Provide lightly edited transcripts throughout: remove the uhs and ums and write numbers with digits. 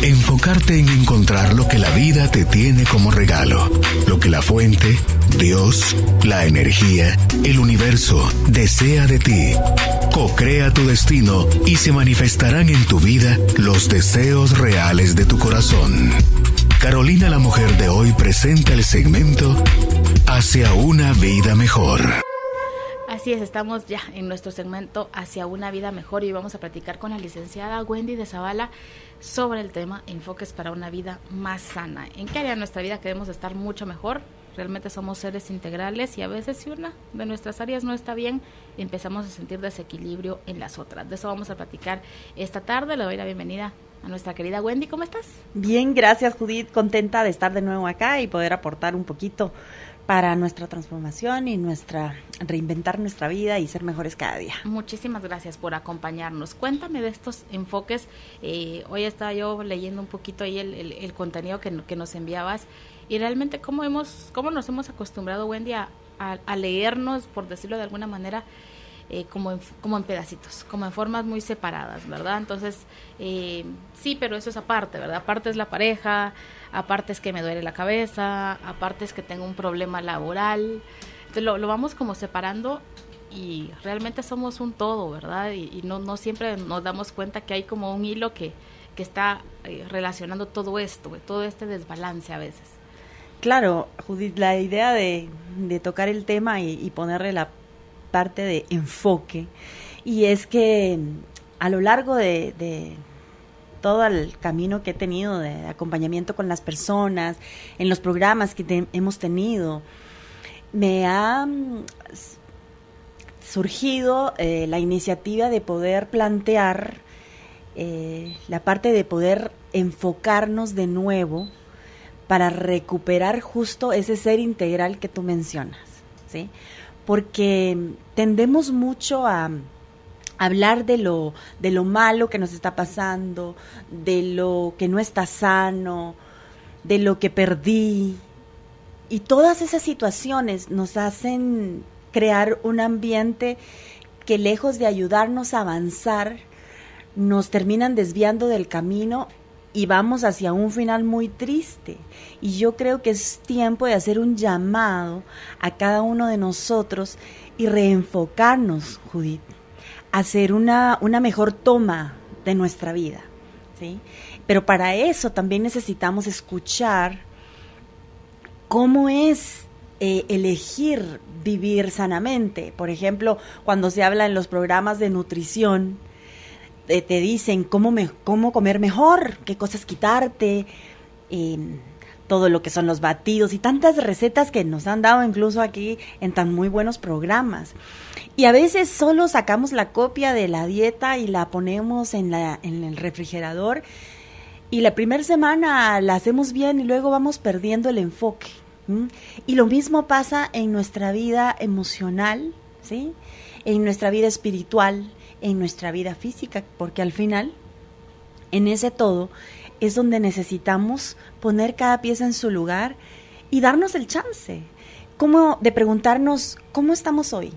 Enfocarte en encontrar lo que la vida te tiene como regalo, lo que la fuente, Dios, la energía, el universo desea de ti. Co-crea tu destino y se manifestarán en tu vida los deseos reales de tu corazón. Carolina, la mujer de hoy, presenta el segmento Hacia una vida mejor. Así es, estamos ya en nuestro segmento Hacia una vida mejor y vamos a platicar con la licenciada Wendy de Zavala sobre el tema Enfoques para una vida más sana. ¿En qué área de nuestra vida queremos estar mucho mejor? Realmente somos seres integrales y a veces si una de nuestras áreas no está bien, empezamos a sentir desequilibrio en las otras. De eso vamos a platicar esta tarde. Le doy la bienvenida a nuestra querida Wendy. ¿Cómo estás? Bien, gracias, Judith. Contenta de estar de nuevo acá y poder aportar un poquito para nuestra transformación y reinventar nuestra vida y ser mejores cada día. Muchísimas gracias por acompañarnos. Cuéntame de estos enfoques. Hoy estaba yo leyendo un poquito ahí el contenido que nos enviabas y realmente cómo nos hemos acostumbrado, Wendy, a leernos, por decirlo de alguna manera, como en pedacitos, como en formas muy separadas, ¿verdad? Entonces, sí, pero eso es aparte, ¿verdad? Aparte es la pareja, aparte es que me duele la cabeza, aparte es que tengo un problema laboral. Entonces lo vamos como separando y realmente somos un todo, ¿verdad? Y no siempre nos damos cuenta que hay como un hilo que está relacionando todo esto, todo este desbalance a veces. Claro, Judith, la idea de tocar el tema y ponerle la parte de enfoque, y es que a lo largo de todo el camino que he tenido de acompañamiento con las personas, en los programas que hemos tenido, me ha surgido la iniciativa de poder plantear la parte de poder enfocarnos de nuevo para recuperar justo ese ser integral que tú mencionas, ¿sí? Porque tendemos mucho a hablar de lo malo que nos está pasando, de lo que no está sano, de lo que perdí. Y todas esas situaciones nos hacen crear un ambiente que, lejos de ayudarnos a avanzar, nos terminan desviando del camino y vamos hacia un final muy triste. Y yo creo que es tiempo de hacer un llamado a cada uno de nosotros y reenfocarnos, Judith, hacer una mejor toma de nuestra vida, ¿sí? Pero para eso también necesitamos escuchar cómo es elegir vivir sanamente. Por ejemplo, cuando se habla en los programas de nutrición, te dicen cómo comer mejor, qué cosas quitarte, todo lo que son los batidos y tantas recetas que nos han dado incluso aquí en tan muy buenos programas. Y a veces solo sacamos la copia de la dieta y la ponemos en el refrigerador y la primera semana la hacemos bien y luego vamos perdiendo el enfoque. Y lo mismo pasa en nuestra vida emocional, ¿sí? En nuestra vida espiritual, en nuestra vida física, porque al final, en ese todo, es donde necesitamos poner cada pieza en su lugar y darnos el chance, de preguntarnos cómo estamos hoy.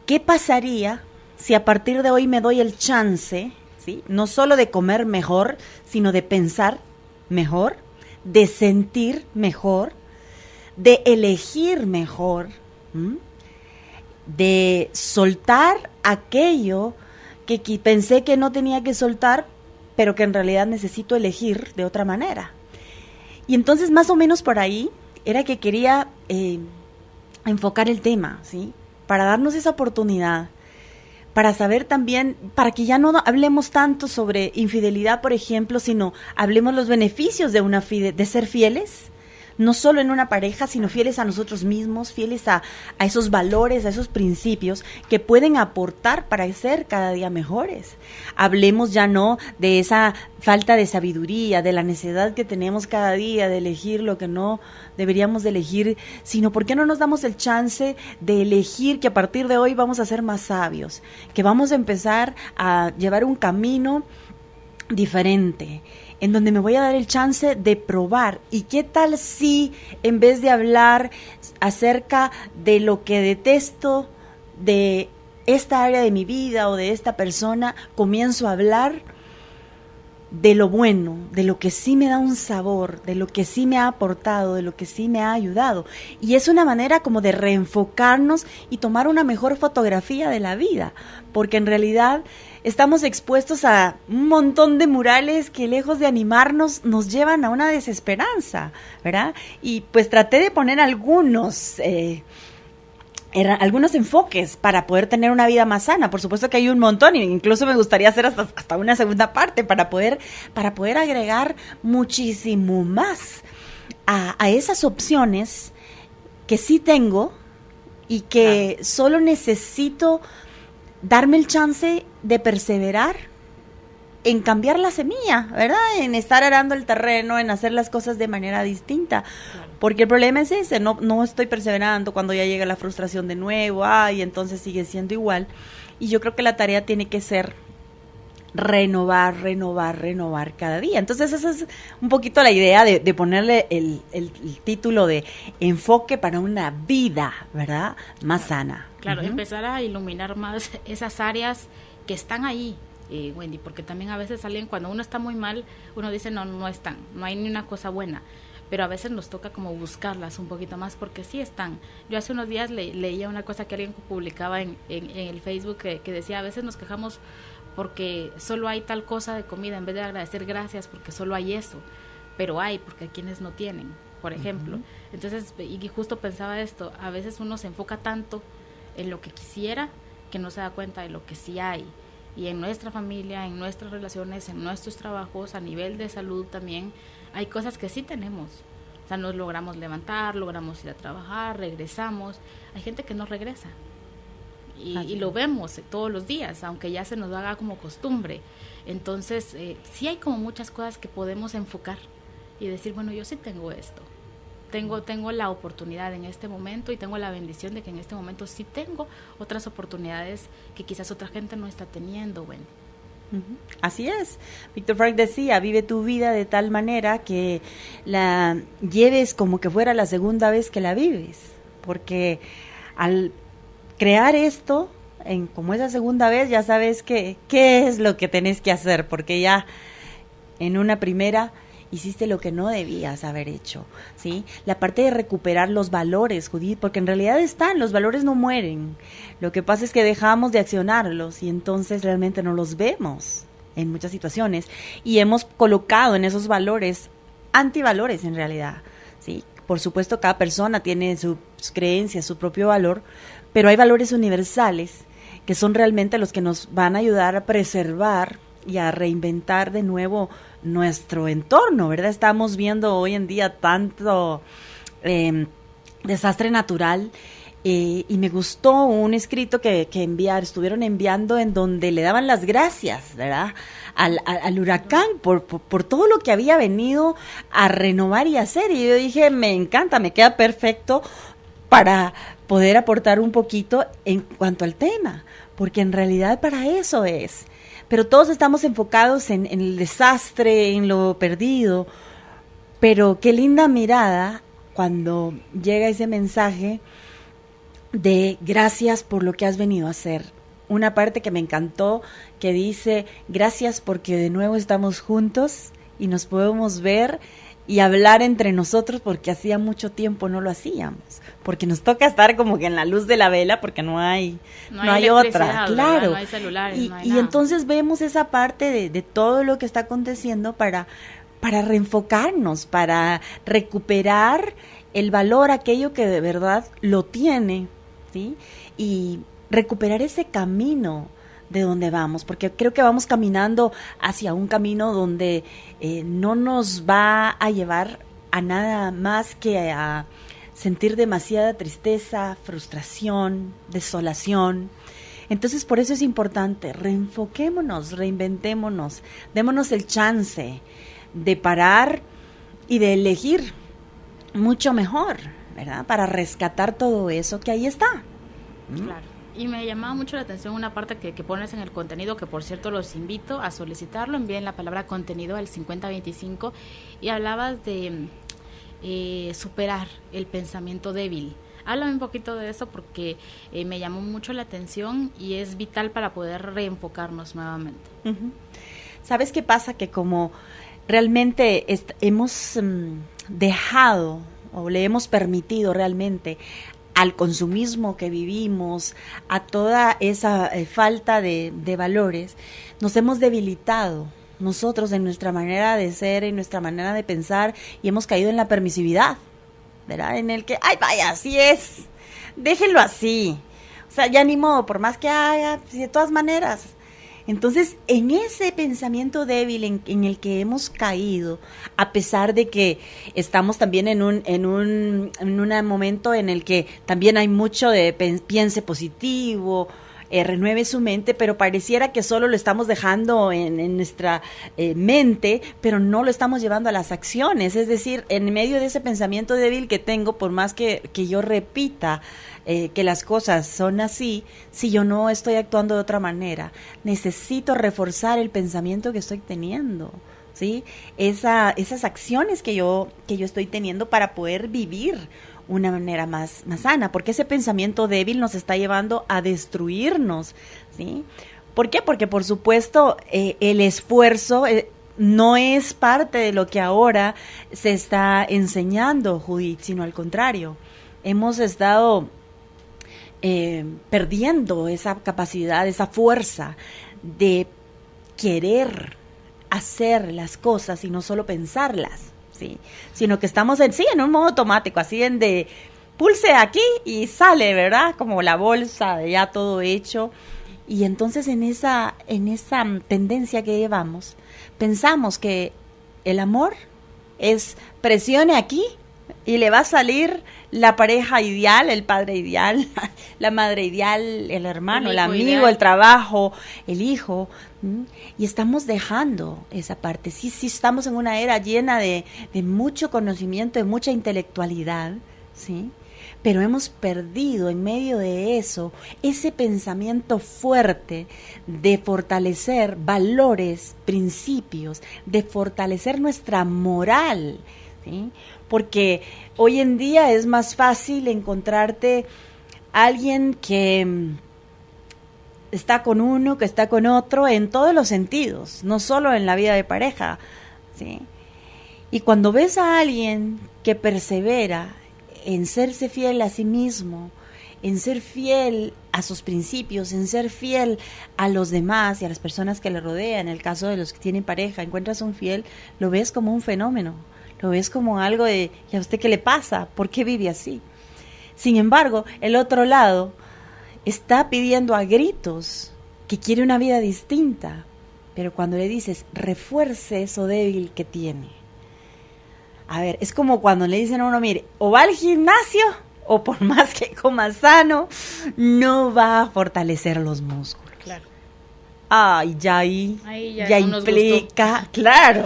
¿Qué pasaría si a partir de hoy me doy el chance, ¿sí? No solo de comer mejor, sino de pensar mejor, de sentir mejor, de elegir mejor, de soltar aquello que pensé que no tenía que soltar, pero que en realidad necesito elegir de otra manera? Y entonces más o menos por ahí era que quería enfocar el tema, ¿sí? Para darnos esa oportunidad, para saber también, para que ya no hablemos tanto sobre infidelidad, por ejemplo, sino hablemos los beneficios de ser fieles, no solo en una pareja, sino fieles a nosotros mismos, fieles a esos valores, a esos principios que pueden aportar para ser cada día mejores. Hablemos ya no de esa falta de sabiduría, de la necedad que tenemos cada día de elegir lo que no deberíamos de elegir, sino por qué no nos damos el chance de elegir que a partir de hoy vamos a ser más sabios, que vamos a empezar a llevar un camino diferente, en donde me voy a dar el chance de probar. ¿Y qué tal si en vez de hablar acerca de lo que detesto de esta área de mi vida o de esta persona, comienzo a hablar de lo bueno, de lo que sí me da un sabor, de lo que sí me ha aportado, de lo que sí me ha ayudado. Y es una manera como de reenfocarnos y tomar una mejor fotografía de la vida, porque en realidad estamos expuestos a un montón de murales que, lejos de animarnos, nos llevan a una desesperanza, ¿verdad? Y pues traté de poner algunos enfoques para poder tener una vida más sana. Por supuesto que hay un montón, e incluso me gustaría hacer hasta una segunda parte para poder agregar muchísimo más a esas opciones que sí tengo y que solo necesito darme el chance de perseverar en cambiar la semilla, ¿verdad? En estar arando el terreno, en hacer las cosas de manera distinta. Claro. Porque el problema es ese, no estoy perseverando cuando ya llega la frustración de nuevo, y entonces sigue siendo igual. Y yo creo que la tarea tiene que ser renovar cada día. Entonces esa es un poquito la idea de ponerle el título de enfoque para una vida, ¿verdad? Más sana. Claro, empezar a iluminar más esas áreas que están ahí, Wendy, porque también a veces salen, cuando uno está muy mal, uno dice no están, no hay ni una cosa buena, pero a veces nos toca como buscarlas un poquito más, porque sí están. Yo hace unos días leía una cosa que alguien publicaba en el Facebook que decía, a veces nos quejamos porque solo hay tal cosa de comida, en vez de agradecer gracias porque solo hay eso, pero hay, porque hay quienes no tienen, por ejemplo. Entonces, y justo pensaba esto, a veces uno se enfoca tanto en lo que quisiera que no se da cuenta de lo que sí hay. Y en nuestra familia, en nuestras relaciones, en nuestros trabajos, a nivel de salud también, hay cosas que sí tenemos. O sea, nos logramos levantar, logramos ir a trabajar, regresamos. Hay gente que no regresa. Y lo vemos todos los días, aunque ya se nos haga como costumbre. Entonces, sí hay como muchas cosas que podemos enfocar y decir, bueno, yo sí tengo esto. Tengo la oportunidad en este momento y tengo la bendición de que en este momento sí tengo otras oportunidades que quizás otra gente no está teniendo, Wendy. Así es. Víctor Frank decía, vive tu vida de tal manera que la lleves como que fuera la segunda vez que la vives, porque al crear esto, como esa segunda vez, ya sabes qué es lo que tenés que hacer, porque ya en una primera hiciste lo que no debías haber hecho, ¿sí? La parte de recuperar los valores, Judith, porque en realidad los valores no mueren. Lo que pasa es que dejamos de accionarlos y entonces realmente no los vemos en muchas situaciones y hemos colocado en esos valores antivalores en realidad, ¿sí? Por supuesto, cada persona tiene sus creencias, su propio valor, pero hay valores universales que son realmente los que nos van a ayudar a preservar y a reinventar de nuevo nuestro entorno, ¿verdad? Estamos viendo hoy en día tanto desastre natural y me gustó un escrito que estuvieron enviando en donde le daban las gracias, ¿verdad? Al huracán por todo lo que había venido a renovar y hacer, y yo dije, me encanta, me queda perfecto para poder aportar un poquito en cuanto al tema, porque en realidad para eso es. Pero todos estamos enfocados en el desastre, en lo perdido. Pero qué linda mirada cuando llega ese mensaje de gracias por lo que has venido a hacer. Una parte que me encantó que dice, gracias porque de nuevo estamos juntos y nos podemos ver y hablar entre nosotros, porque hacía mucho tiempo no lo hacíamos, porque nos toca estar como que en la luz de la vela, porque no hay otra, claro, no hay celulares, y, no hay y nada. Entonces vemos esa parte de todo lo que está aconteciendo para reenfocarnos, para recuperar el valor, aquello que de verdad lo tiene, ¿sí? Y recuperar ese camino de donde vamos, porque creo que vamos caminando hacia un camino donde no nos va a llevar a nada más que a sentir demasiada tristeza, frustración, desolación. Entonces, por eso es importante, reenfoquémonos, reinventémonos, démonos el chance de parar y de elegir mucho mejor, ¿verdad? Para rescatar todo eso que ahí está. Claro. Y me llamaba mucho la atención una parte que pones en el contenido, que por cierto los invito a solicitarlo, envíen la palabra contenido al 5025, y hablabas de superar el pensamiento débil. Háblame un poquito de eso, porque me llamó mucho la atención y es vital para poder reenfocarnos nuevamente. ¿Sabes qué pasa? Que como realmente hemos dejado o le hemos permitido realmente al consumismo que vivimos, a toda esa falta de valores, nos hemos debilitado nosotros en nuestra manera de ser, en nuestra manera de pensar, y hemos caído en la permisividad, ¿verdad? En el que, ay, vaya, así es, déjenlo así, o sea, ya ni modo, por más que haga, de todas maneras. Entonces, en ese pensamiento débil en el que hemos caído, a pesar de que estamos también en un momento en el que también hay mucho de piense positivo, renueve su mente, pero pareciera que solo lo estamos dejando en nuestra mente, pero no lo estamos llevando a las acciones. Es decir, en medio de ese pensamiento débil que tengo, por más que yo repita que las cosas son así, si yo no estoy actuando de otra manera, necesito reforzar el pensamiento que estoy teniendo, ¿sí? Esas acciones que yo estoy teniendo para poder vivir una manera más sana, porque ese pensamiento débil nos está llevando a destruirnos, ¿sí? ¿Por qué? Porque por supuesto el esfuerzo no es parte de lo que ahora se está enseñando, Judith, sino al contrario, hemos estado perdiendo esa capacidad, esa fuerza de querer hacer las cosas y no solo pensarlas, ¿sí? Sino que estamos en un modo automático, así en de pulse aquí y sale, ¿verdad? Como la bolsa de ya todo hecho. Y entonces en esa tendencia que llevamos, pensamos que el amor es presione aquí y le va a salir la pareja ideal, el padre ideal, la madre ideal, el hermano, el amigo, ideal, el trabajo, el hijo, y estamos dejando esa parte. Sí, estamos en una era llena de mucho conocimiento, de mucha intelectualidad, ¿sí? Pero hemos perdido en medio de eso ese pensamiento fuerte de fortalecer valores, principios, de fortalecer nuestra moral, ¿sí? Porque hoy en día es más fácil encontrarte alguien que está con uno, que está con otro, en todos los sentidos, no solo en la vida de pareja, ¿sí? Y cuando ves a alguien que persevera en serse fiel a sí mismo, en ser fiel a sus principios, en ser fiel a los demás y a las personas que le rodean, en el caso de los que tienen pareja, encuentras un fiel, lo ves como un fenómeno. Lo ves como algo de, ¿y a usted qué le pasa? ¿Por qué vive así? Sin embargo, el otro lado está pidiendo a gritos que quiere una vida distinta, pero cuando le dices, refuerce eso débil que tiene. A ver, es como cuando le dicen a uno, mire, o va al gimnasio, o por más que coma sano, no va a fortalecer los músculos. Claro. Ay, ya ya implica, claro.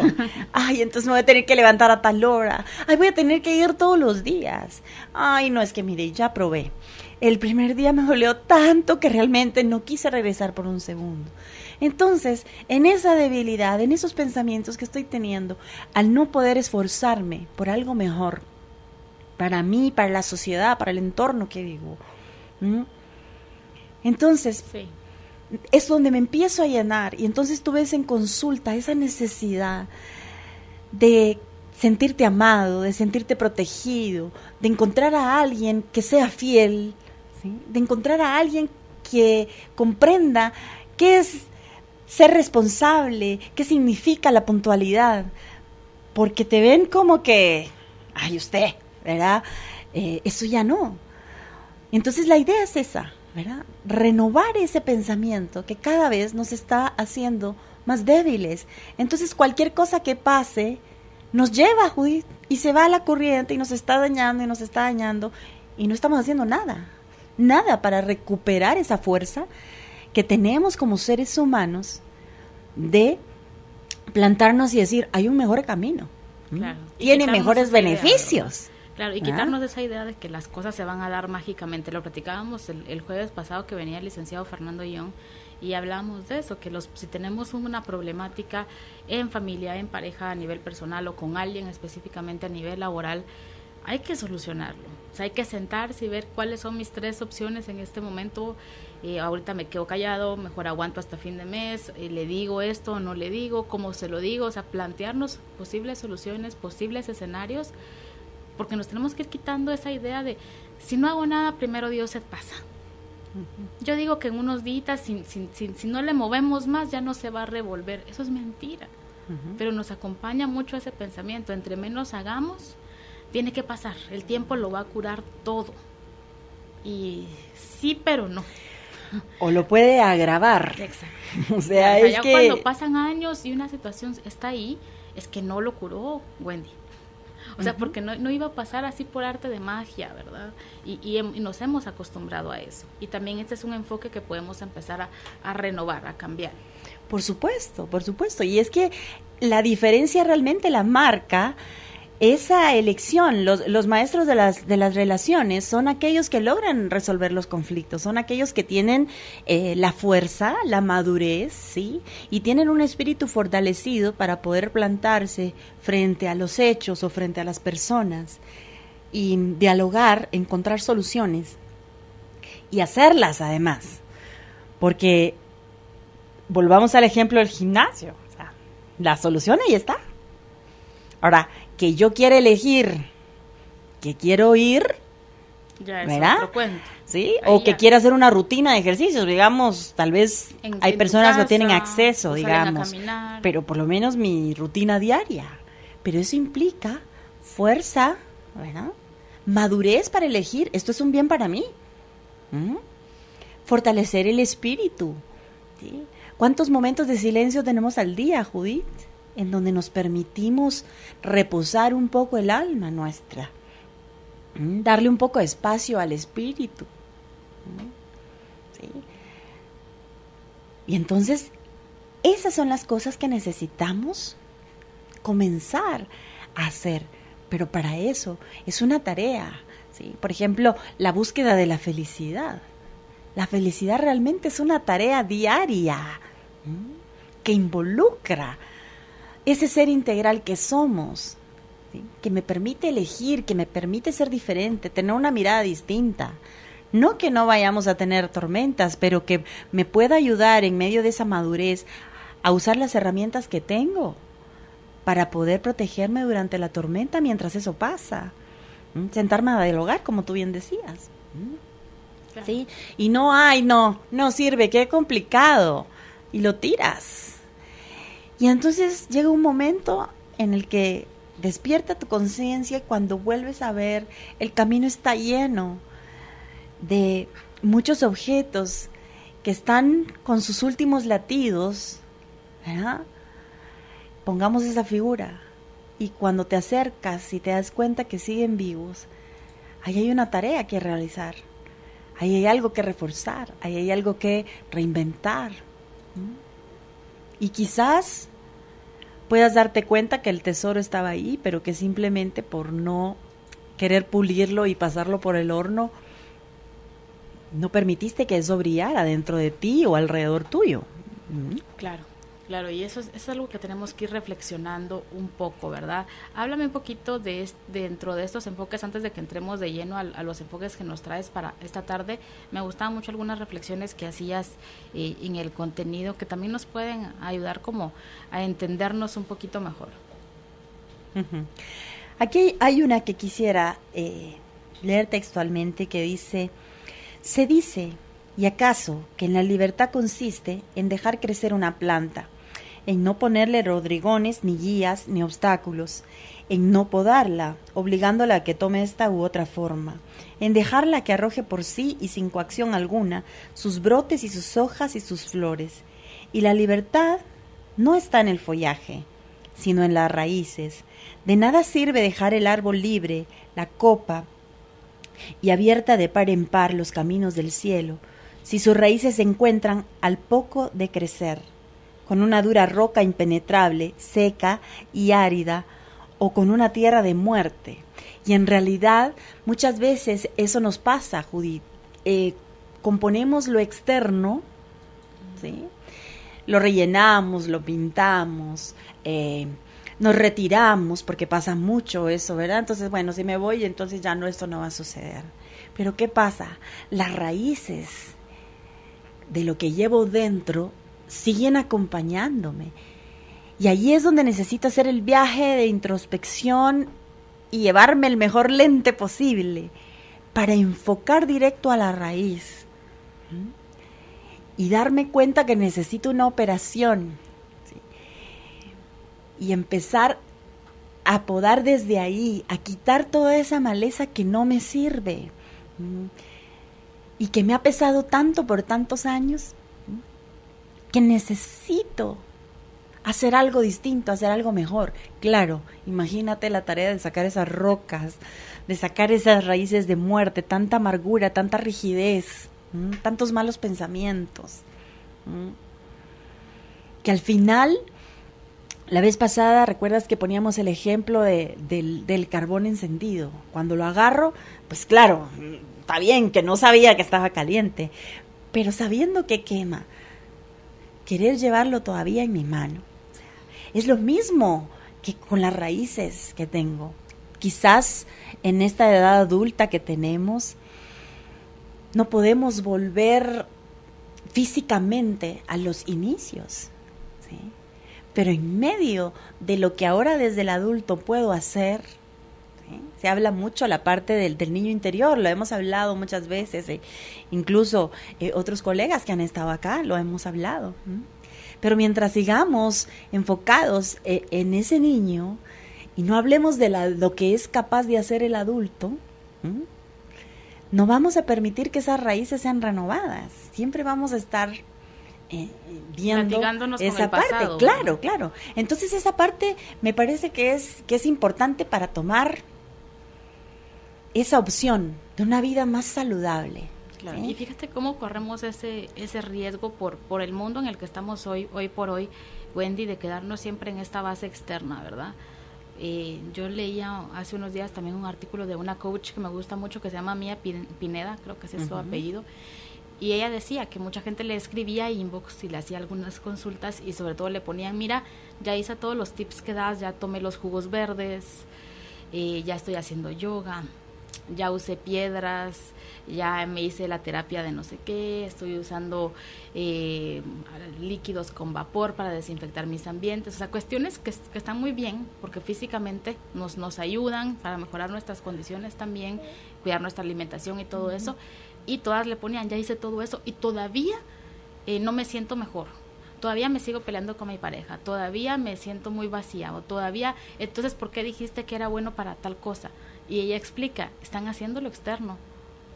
Ay, entonces me voy a tener que levantar a tal hora. Ay, voy a tener que ir todos los días. Ay, no, es que mire, ya probé. El primer día me dolió tanto que realmente no quise regresar por un segundo. Entonces, en esa debilidad, en esos pensamientos que estoy teniendo, al no poder esforzarme por algo mejor, para mí, para la sociedad, para el entorno que vivo, entonces... Sí. Es donde me empiezo a llenar, y entonces tú ves en consulta esa necesidad de sentirte amado, de sentirte protegido, de encontrar a alguien que sea fiel, ¿sí? De encontrar a alguien que comprenda qué es ser responsable, qué significa la puntualidad, porque te ven como que, ay, usted, ¿verdad? Eso ya no. Entonces la idea es esa, ¿verdad? Renovar ese pensamiento que cada vez nos está haciendo más débiles. Entonces cualquier cosa que pase nos lleva, Judith, y se va a la corriente y nos está dañando y nos está dañando y no estamos haciendo nada para recuperar esa fuerza que tenemos como seres humanos de plantarnos y decir, hay un mejor camino, claro, tiene mejores beneficios. Claro, y quitarnos esa idea de que las cosas se van a dar mágicamente. Lo platicábamos el jueves pasado que venía el licenciado Fernando Young y hablábamos de eso, que si tenemos una problemática en familia, en pareja, a nivel personal o con alguien específicamente a nivel laboral, hay que solucionarlo. O sea, hay que sentarse y ver cuáles son mis 3 opciones en este momento. Ahorita me quedo callado, mejor aguanto hasta fin de mes, le digo esto o no le digo, cómo se lo digo, o sea, plantearnos posibles soluciones, posibles escenarios, porque nos tenemos que ir quitando esa idea de, si no hago nada, primero Dios se pasa. Yo digo que en unos días, si no le movemos más, ya no se va a revolver. Eso es mentira. Pero nos acompaña mucho ese pensamiento. Entre menos hagamos, tiene que pasar. El tiempo lo va a curar todo. Y sí, pero no. O lo puede agravar. Exacto. O sea, es ya que... cuando pasan años y una situación está ahí, es que no lo curó, Wendy. O sea, porque no iba a pasar así por arte de magia, ¿verdad? Y nos hemos acostumbrado a eso. Y también este es un enfoque que podemos empezar a renovar, a cambiar. Por supuesto, por supuesto. Y es que la diferencia realmente la marca esa elección. Los maestros de las relaciones son aquellos que logran resolver los conflictos, son aquellos que tienen la fuerza, la madurez, ¿sí? Y tienen un espíritu fortalecido para poder plantarse frente a los hechos o frente a las personas y dialogar, encontrar soluciones y hacerlas además. Porque volvamos al ejemplo del gimnasio, o sea, la solución ahí está. Ahora, que yo quiera elegir, que quiero ir, ya es ¿verdad? otro cuento. ¿Sí? Ahí O que ya. quiera hacer una rutina de ejercicios, digamos, tal vez hay En personas tu que no tienen casa, acceso, o salen a digamos, caminar. pero por lo menos mi rutina diaria. Pero eso implica fuerza, ¿verdad? Madurez para elegir, esto es un bien para mí. ¿Mm? Fortalecer el espíritu, ¿sí? ¿Cuántos momentos de silencio tenemos al día, Judith? En donde nos permitimos reposar un poco el alma nuestra, darle un poco de espacio al espíritu. ¿Sí? Y entonces, esas son las cosas que necesitamos comenzar a hacer, pero para eso es una tarea, ¿sí? Por ejemplo, la búsqueda de la felicidad. La felicidad realmente es una tarea diaria, que involucra ese ser integral que somos, ¿sí? Que me permite elegir, que me permite ser diferente, tener una mirada distinta. No que no vayamos a tener tormentas, pero que me pueda ayudar en medio de esa madurez a usar las herramientas que tengo para poder protegerme durante la tormenta mientras eso pasa. Sentarme a dialogar, como tú bien decías. Claro. ¿Sí? Y no sirve, qué complicado. Y lo tiras. Y entonces llega un momento en el que despierta tu conciencia y cuando vuelves a ver, el camino está lleno de muchos objetos que están con sus últimos latidos, ¿verdad? Pongamos esa figura y cuando te acercas y te das cuenta que siguen vivos, ahí hay una tarea que realizar, ahí hay algo que reforzar, ahí hay algo que reinventar. Y quizás puedas darte cuenta que el tesoro estaba ahí, pero que simplemente por no querer pulirlo y pasarlo por el horno, no permitiste que eso brillara dentro de ti o alrededor tuyo. Claro, y eso es algo que tenemos que ir reflexionando un poco, ¿verdad? Háblame un poquito dentro de estos enfoques, antes de que entremos de lleno a los enfoques que nos traes para esta tarde. Me gustaban mucho algunas reflexiones que hacías en el contenido, que también nos pueden ayudar como a entendernos un poquito mejor. Aquí hay una que quisiera leer textualmente que dice: se dice, ¿y acaso que en la libertad consiste en dejar crecer una planta, en no ponerle rodrigones, ni guías, ni obstáculos, en no podarla, obligándola a que tome esta u otra forma, en dejarla que arroje por sí y sin coacción alguna sus brotes y sus hojas y sus flores? Y la libertad no está en el follaje, sino en las raíces. De nada sirve dejar el árbol libre, la copa, y abierta de par en par los caminos del cielo, si sus raíces se encuentran al poco de crecer, con una dura roca impenetrable, seca y árida, o con una tierra de muerte. Y en realidad muchas veces eso nos pasa, Judith. Componemos lo externo, ¿sí? Lo rellenamos, lo pintamos, nos retiramos, porque pasa mucho eso, ¿verdad? Entonces, bueno, si me voy, entonces ya no, esto no va a suceder. Pero ¿qué pasa? Las raíces de lo que llevo dentro siguen acompañándome. Y ahí es donde necesito hacer el viaje de introspección y llevarme el mejor lente posible para enfocar directo a la raíz. Y darme cuenta que necesito una operación. ¿Sí? Y empezar a podar desde ahí, a quitar toda esa maleza que no me sirve. Y que me ha pesado tanto por tantos años, que necesito hacer algo distinto, hacer algo mejor. Claro, imagínate la tarea de sacar esas rocas, de sacar esas raíces de muerte, tanta amargura, tanta rigidez, tantos malos pensamientos, que al final, la vez pasada, ¿recuerdas que poníamos el ejemplo del carbón encendido? Cuando lo agarro, pues claro, está bien que no sabía que estaba caliente, pero sabiendo que quema, querer llevarlo todavía en mi mano. O sea, es lo mismo que con las raíces que tengo. Quizás en esta edad adulta que tenemos, no podemos volver físicamente a los inicios, ¿sí? Pero en medio de lo que ahora desde el adulto puedo hacer, ¿sí? Se habla mucho la parte del niño interior, lo hemos hablado muchas veces, incluso otros colegas que han estado acá lo hemos hablado. Pero mientras sigamos enfocados en ese niño y no hablemos de lo que es capaz de hacer el adulto, no vamos a permitir que esas raíces sean renovadas. Siempre vamos a estar viendo esa parte. Claro, claro. Entonces esa parte me parece que es importante para tomar esa opción de una vida más saludable. Claro. ¿Sí? Y fíjate cómo corremos ese riesgo por el mundo en el que estamos hoy por hoy, Wendy, de quedarnos siempre en esta base externa, ¿verdad? Yo leía hace unos días también un artículo de una coach que me gusta mucho, que se llama Mía Pineda, creo que ese es su apellido, y ella decía que mucha gente le escribía inbox y le hacía algunas consultas y sobre todo le ponían, mira, ya hice todos los tips que das, ya tomé los jugos verdes, ya estoy haciendo yoga, ya usé piedras, ya me hice la terapia de no sé qué, estoy usando líquidos con vapor para desinfectar mis ambientes, o sea, cuestiones que están muy bien porque físicamente nos ayudan para mejorar nuestras condiciones también, cuidar nuestra alimentación y todo eso, y todas le ponían, ya hice todo eso y todavía no me siento mejor, todavía me sigo peleando con mi pareja, todavía me siento muy vacía, o todavía, entonces, ¿por qué dijiste que era bueno para tal cosa? Y ella explica, están haciendo lo externo.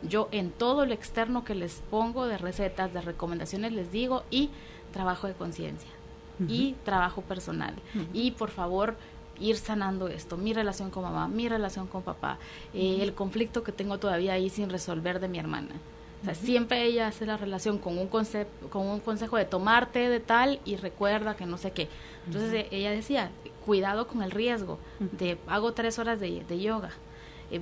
Yo en todo lo externo que les pongo de recetas, de recomendaciones les digo, y trabajo de conciencia, y trabajo personal, y por favor ir sanando esto, mi relación con mamá, mi relación con papá, el conflicto que tengo todavía ahí sin resolver de mi hermana. O sea, siempre ella hace la relación con un consejo de tomarte de tal y recuerda que no sé qué. Entonces ella decía, cuidado con el riesgo de hago 3 horas de yoga,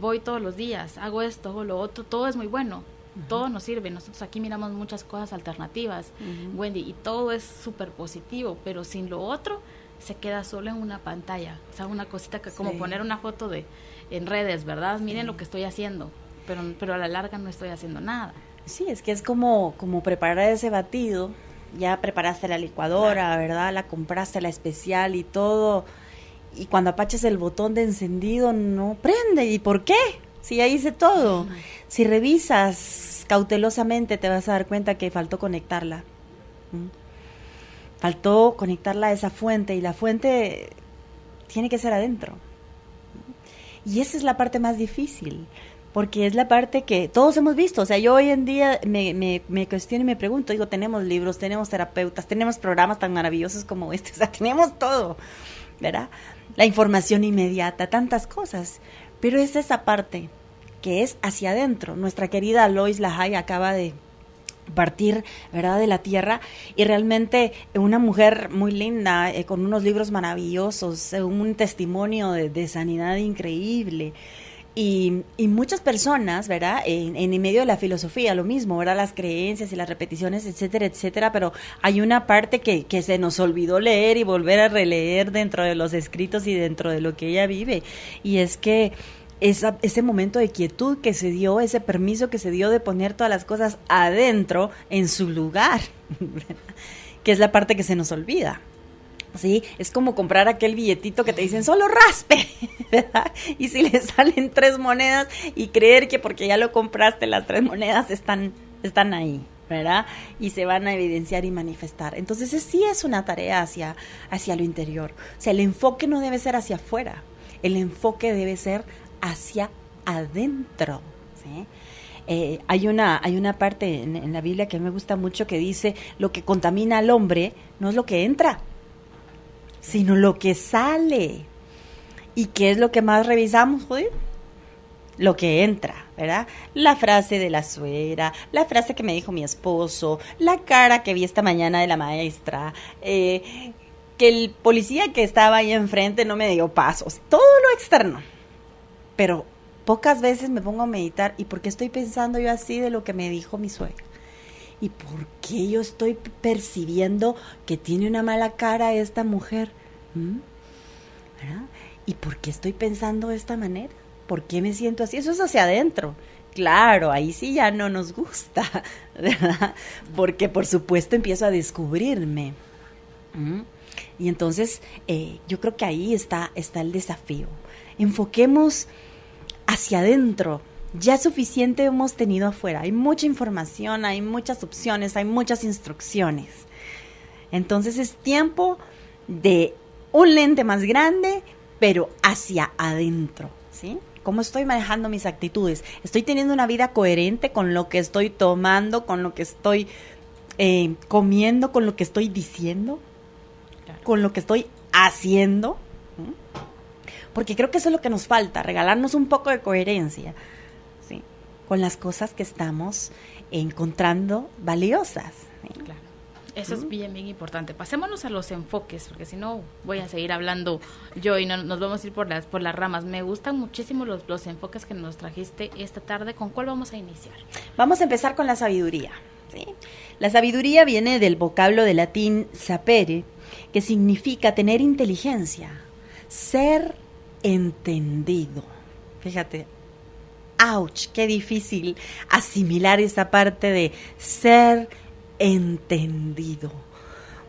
voy todos los días, hago esto, hago lo otro, todo es muy bueno, todo nos sirve, nosotros aquí miramos muchas cosas alternativas, Wendy, y todo es súper positivo, pero sin lo otro se queda solo en una pantalla, o sea, una cosita que como poner una foto en redes, ¿verdad? Miren lo que estoy haciendo, pero a la larga no estoy haciendo nada. Sí, es que es como preparar ese batido, ya preparaste la licuadora, ¿verdad? La compraste la especial y todo, y cuando apachas el botón de encendido no prende. ¿Y por qué? Si ya hice todo. Si revisas cautelosamente te vas a dar cuenta que faltó conectarla. Faltó conectarla a esa fuente, y la fuente tiene que ser adentro. Y esa es la parte más difícil, porque es la parte que todos hemos visto. O sea, yo hoy en día me cuestiono y me pregunto, digo, tenemos libros, tenemos terapeutas, tenemos programas tan maravillosos como este, o sea, tenemos todo, ¿verdad? La información inmediata, tantas cosas, pero es esa parte que es hacia adentro. Nuestra querida Lois Lajay acaba de partir, ¿verdad?, de la tierra, y realmente una mujer muy linda, con unos libros maravillosos, un testimonio de sanidad increíble, Y muchas personas, ¿verdad? En medio de la filosofía, lo mismo, ¿verdad? Las creencias y las repeticiones, etcétera, etcétera, pero hay una parte que se nos olvidó leer y volver a releer dentro de los escritos y dentro de lo que ella vive. Y es que ese momento de quietud que se dio, ese permiso que se dio de poner todas las cosas adentro, en su lugar, que es la parte que se nos olvida. ¿Sí? Es como comprar aquel billetito que te dicen solo raspe, ¿verdad? Y si le salen 3 monedas y creer que porque ya lo compraste las 3 monedas están ahí, ¿verdad? Y se van a evidenciar y manifestar. Entonces sí es una tarea hacia lo interior. O sea, el enfoque no debe ser hacia afuera, el enfoque debe ser hacia adentro, ¿sí? Hay una parte en la Biblia que me gusta mucho que dice, lo que contamina al hombre no es lo que entra, sino lo que sale. ¿Y qué es lo que más revisamos, joder? Lo que entra, ¿verdad? La frase de la suegra, la frase que me dijo mi esposo, la cara que vi esta mañana de la maestra, que el policía que estaba ahí enfrente no me dio pasos, todo lo externo. Pero pocas veces me pongo a meditar, ¿y por qué estoy pensando yo así de lo que me dijo mi suegra? ¿Y por qué yo estoy percibiendo que tiene una mala cara esta mujer? ¿Verdad? ¿Y por qué estoy pensando de esta manera? ¿Por qué me siento así? Eso es hacia adentro. Claro, ahí sí ya no nos gusta, ¿verdad? Porque por supuesto empiezo a descubrirme. Y entonces yo creo que ahí está el desafío. Enfoquemos hacia adentro. Ya suficiente hemos tenido afuera. Hay mucha información, hay muchas opciones, hay muchas instrucciones. Entonces es tiempo de un lente más grande, pero hacia adentro, ¿sí? ¿Cómo estoy manejando mis actitudes? ¿Estoy teniendo una vida coherente con lo que estoy tomando, con lo que estoy comiendo, con lo que estoy diciendo, claro, con lo que estoy haciendo? Porque creo que eso es lo que nos falta, regalarnos un poco de coherencia, ¿sí? Con las cosas que estamos encontrando valiosas, ¿sí? Claro. Eso es bien importante. Pasémonos a los enfoques, porque si no voy a seguir hablando yo y no, nos vamos a ir por las ramas. Me gustan muchísimo los enfoques que nos trajiste esta tarde. ¿Con cuál vamos a iniciar? Vamos a empezar con la sabiduría, ¿sí? La sabiduría viene del vocablo de latín sapere, que significa tener inteligencia, ser entendido. Fíjate, ¡ouch! Qué difícil asimilar esa parte de ser entendido,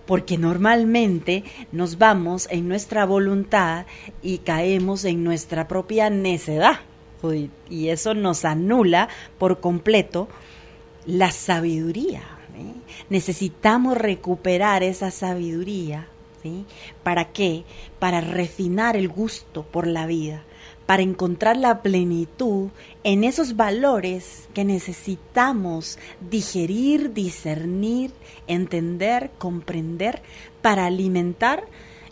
porque normalmente nos vamos en nuestra voluntad y caemos en nuestra propia necedad, y eso nos anula por completo la sabiduría, ¿sí? Necesitamos recuperar esa sabiduría, ¿sí? ¿Para qué? Para refinar el gusto por la vida, para encontrar la plenitud en esos valores que necesitamos digerir, discernir, entender, comprender, para alimentar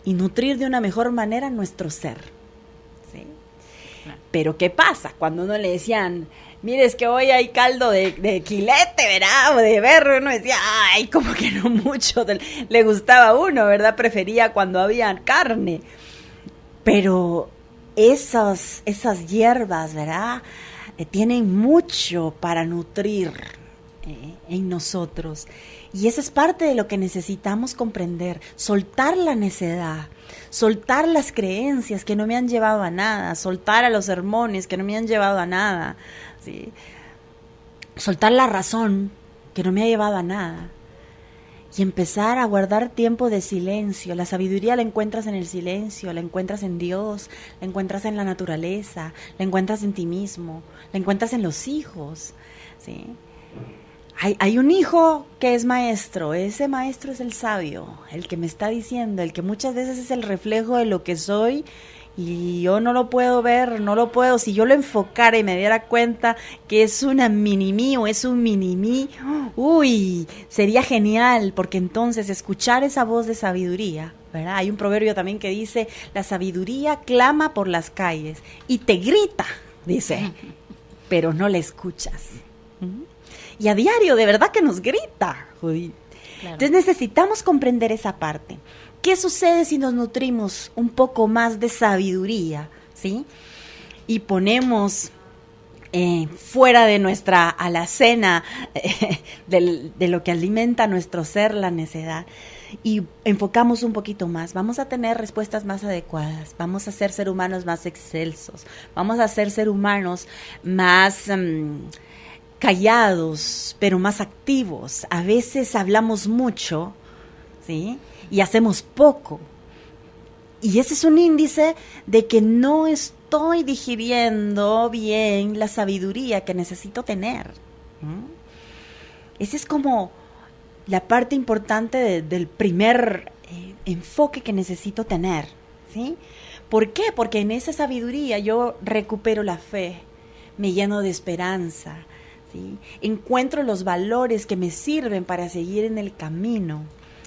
y nutrir de una mejor manera nuestro ser, ¿sí? Pero ¿qué pasa? Cuando uno le decían, mire, es que hoy hay caldo de quilete, ¿verdad? O de berro, uno decía, ay, como que no mucho le gustaba a uno, ¿verdad? Prefería cuando había carne. Pero esas hierbas, ¿verdad? Tienen mucho para nutrir en nosotros. Y esa es parte de lo que necesitamos comprender. Soltar la necedad, soltar las creencias que no me han llevado a nada, soltar a los sermones que no me han llevado a nada, ¿sí? Soltar la razón que no me ha llevado a nada. Y empezar a guardar tiempo de silencio. La sabiduría la encuentras en el silencio, la encuentras en Dios, la encuentras en la naturaleza, la encuentras en ti mismo, la encuentras en los hijos, ¿sí? Hay un hijo que es maestro, ese maestro es el sabio, el que me está diciendo, el que muchas veces es el reflejo de lo que soy y yo no lo puedo ver, si yo lo enfocara y me diera cuenta que es una mini-mí o es un mini-mí, uy, sería genial, porque entonces escuchar esa voz de sabiduría, ¿verdad? Hay un proverbio también que dice, la sabiduría clama por las calles y te grita, dice, pero no la escuchas. Y a diario, de verdad que nos grita. Claro. Entonces necesitamos comprender esa parte. ¿Qué sucede si nos nutrimos un poco más de sabiduría? ¿Sí? y ponemos fuera de nuestra alacena de lo que alimenta nuestro ser, la necedad, y enfocamos un poquito más, vamos a tener respuestas más adecuadas, vamos a ser seres humanos más excelsos, vamos a ser seres humanos más callados, pero más activos. A veces hablamos mucho, ¿sí? Y hacemos poco. Y ese es un índice de que no estoy digiriendo bien la sabiduría que necesito tener. Esa es como la parte importante del primer enfoque que necesito tener, ¿sí? ¿Por qué? Porque en esa sabiduría yo recupero la fe, me lleno de esperanza, ¿sí? Encuentro los valores que me sirven para seguir en el camino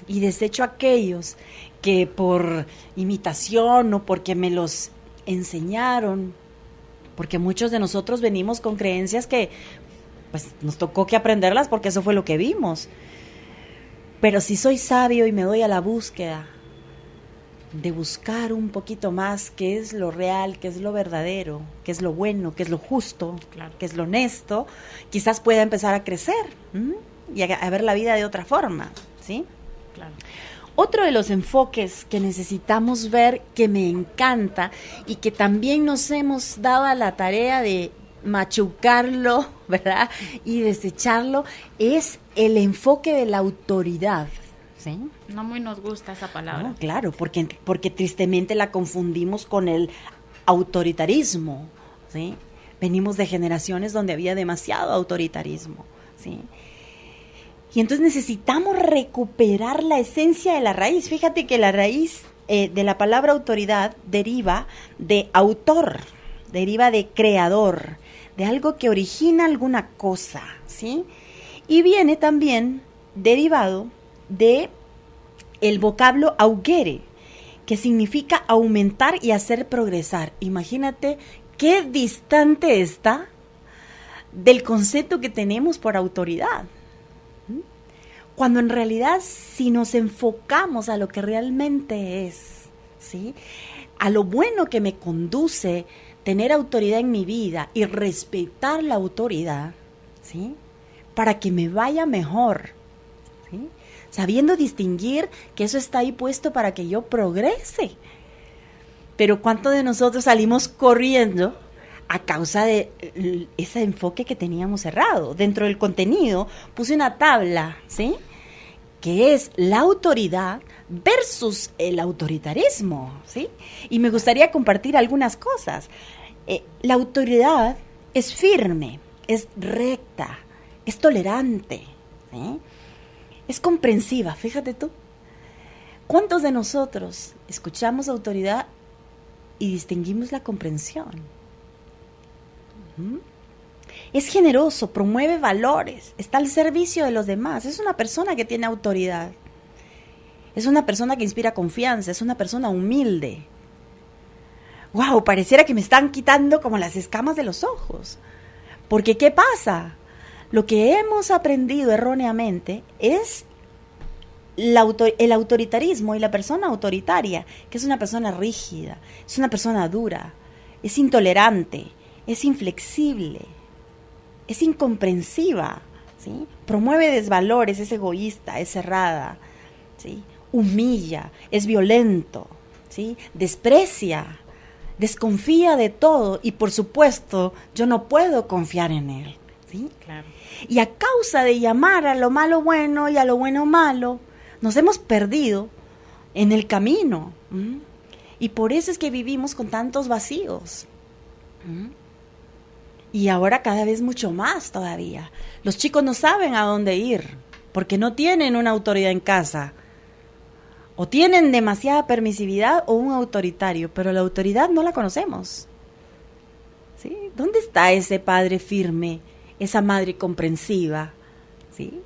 y desecho aquellos que por imitación o porque me los enseñaron, porque muchos de nosotros venimos con creencias que pues nos tocó que aprenderlas porque eso fue lo que vimos. Pero si soy sabio y me doy a la búsqueda de buscar un poquito más qué es lo real, qué es lo verdadero, qué es lo bueno, qué es lo justo, claro, qué es lo honesto, quizás pueda empezar a crecer y a ver la vida de otra forma, ¿sí? Claro. Otro de los enfoques que necesitamos ver, que me encanta y que también nos hemos dado a la tarea de machucarlo, ¿verdad? Y desecharlo, es el enfoque de la autoridad, ¿sí? No muy nos gusta esa palabra. No, claro, porque tristemente la confundimos con el autoritarismo, ¿sí? Venimos de generaciones donde había demasiado autoritarismo, ¿sí? Y entonces necesitamos recuperar la esencia de la raíz. Fíjate que la raíz de la palabra autoridad deriva de autor, deriva de creador, de algo que origina alguna cosa, ¿sí? Y viene también derivado de el vocablo augere, que significa aumentar y hacer progresar. Imagínate qué distante está del concepto que tenemos por autoridad. Cuando en realidad, si nos enfocamos a lo que realmente es, ¿sí? A lo bueno que me conduce tener autoridad en mi vida y respetar la autoridad, ¿sí? Para que me vaya mejor, ¿sí? Sabiendo distinguir que eso está ahí puesto para que yo progrese. Pero ¿cuántos de nosotros salimos corriendo a causa de ese enfoque que teníamos cerrado? Dentro del contenido puse una tabla, ¿sí? Que es la autoridad versus el autoritarismo, ¿sí? Y me gustaría compartir algunas cosas. La autoridad es firme, es recta, es tolerante, ¿sí? Es comprensiva, fíjate tú. ¿Cuántos de nosotros escuchamos autoridad y distinguimos la comprensión? Es generoso, promueve valores, está al servicio de los demás. Es una persona que tiene autoridad. Es una persona que inspira confianza, es una persona humilde. ¡Wow! Pareciera que me están quitando como las escamas de los ojos. Porque ¿qué pasa? Lo que hemos aprendido erróneamente es el autoritarismo y la persona autoritaria, que es una persona rígida, es una persona dura, es intolerante, es inflexible, es incomprensiva, ¿sí? Promueve desvalores, es egoísta, es cerrada, ¿sí? Humilla, es violento, ¿sí? Desprecia, desconfía de todo y por supuesto yo no puedo confiar en él, ¿sí? Claro. Y a causa de llamar a lo malo bueno y a lo bueno malo, nos hemos perdido en el camino. Y por eso es que vivimos con tantos vacíos. Y ahora cada vez mucho más todavía. Los chicos no saben a dónde ir porque no tienen una autoridad en casa. O tienen demasiada permisividad o un autoritario, pero la autoridad no la conocemos, ¿sí? ¿Dónde está ese padre firme, esa madre comprensiva? ¿Sí?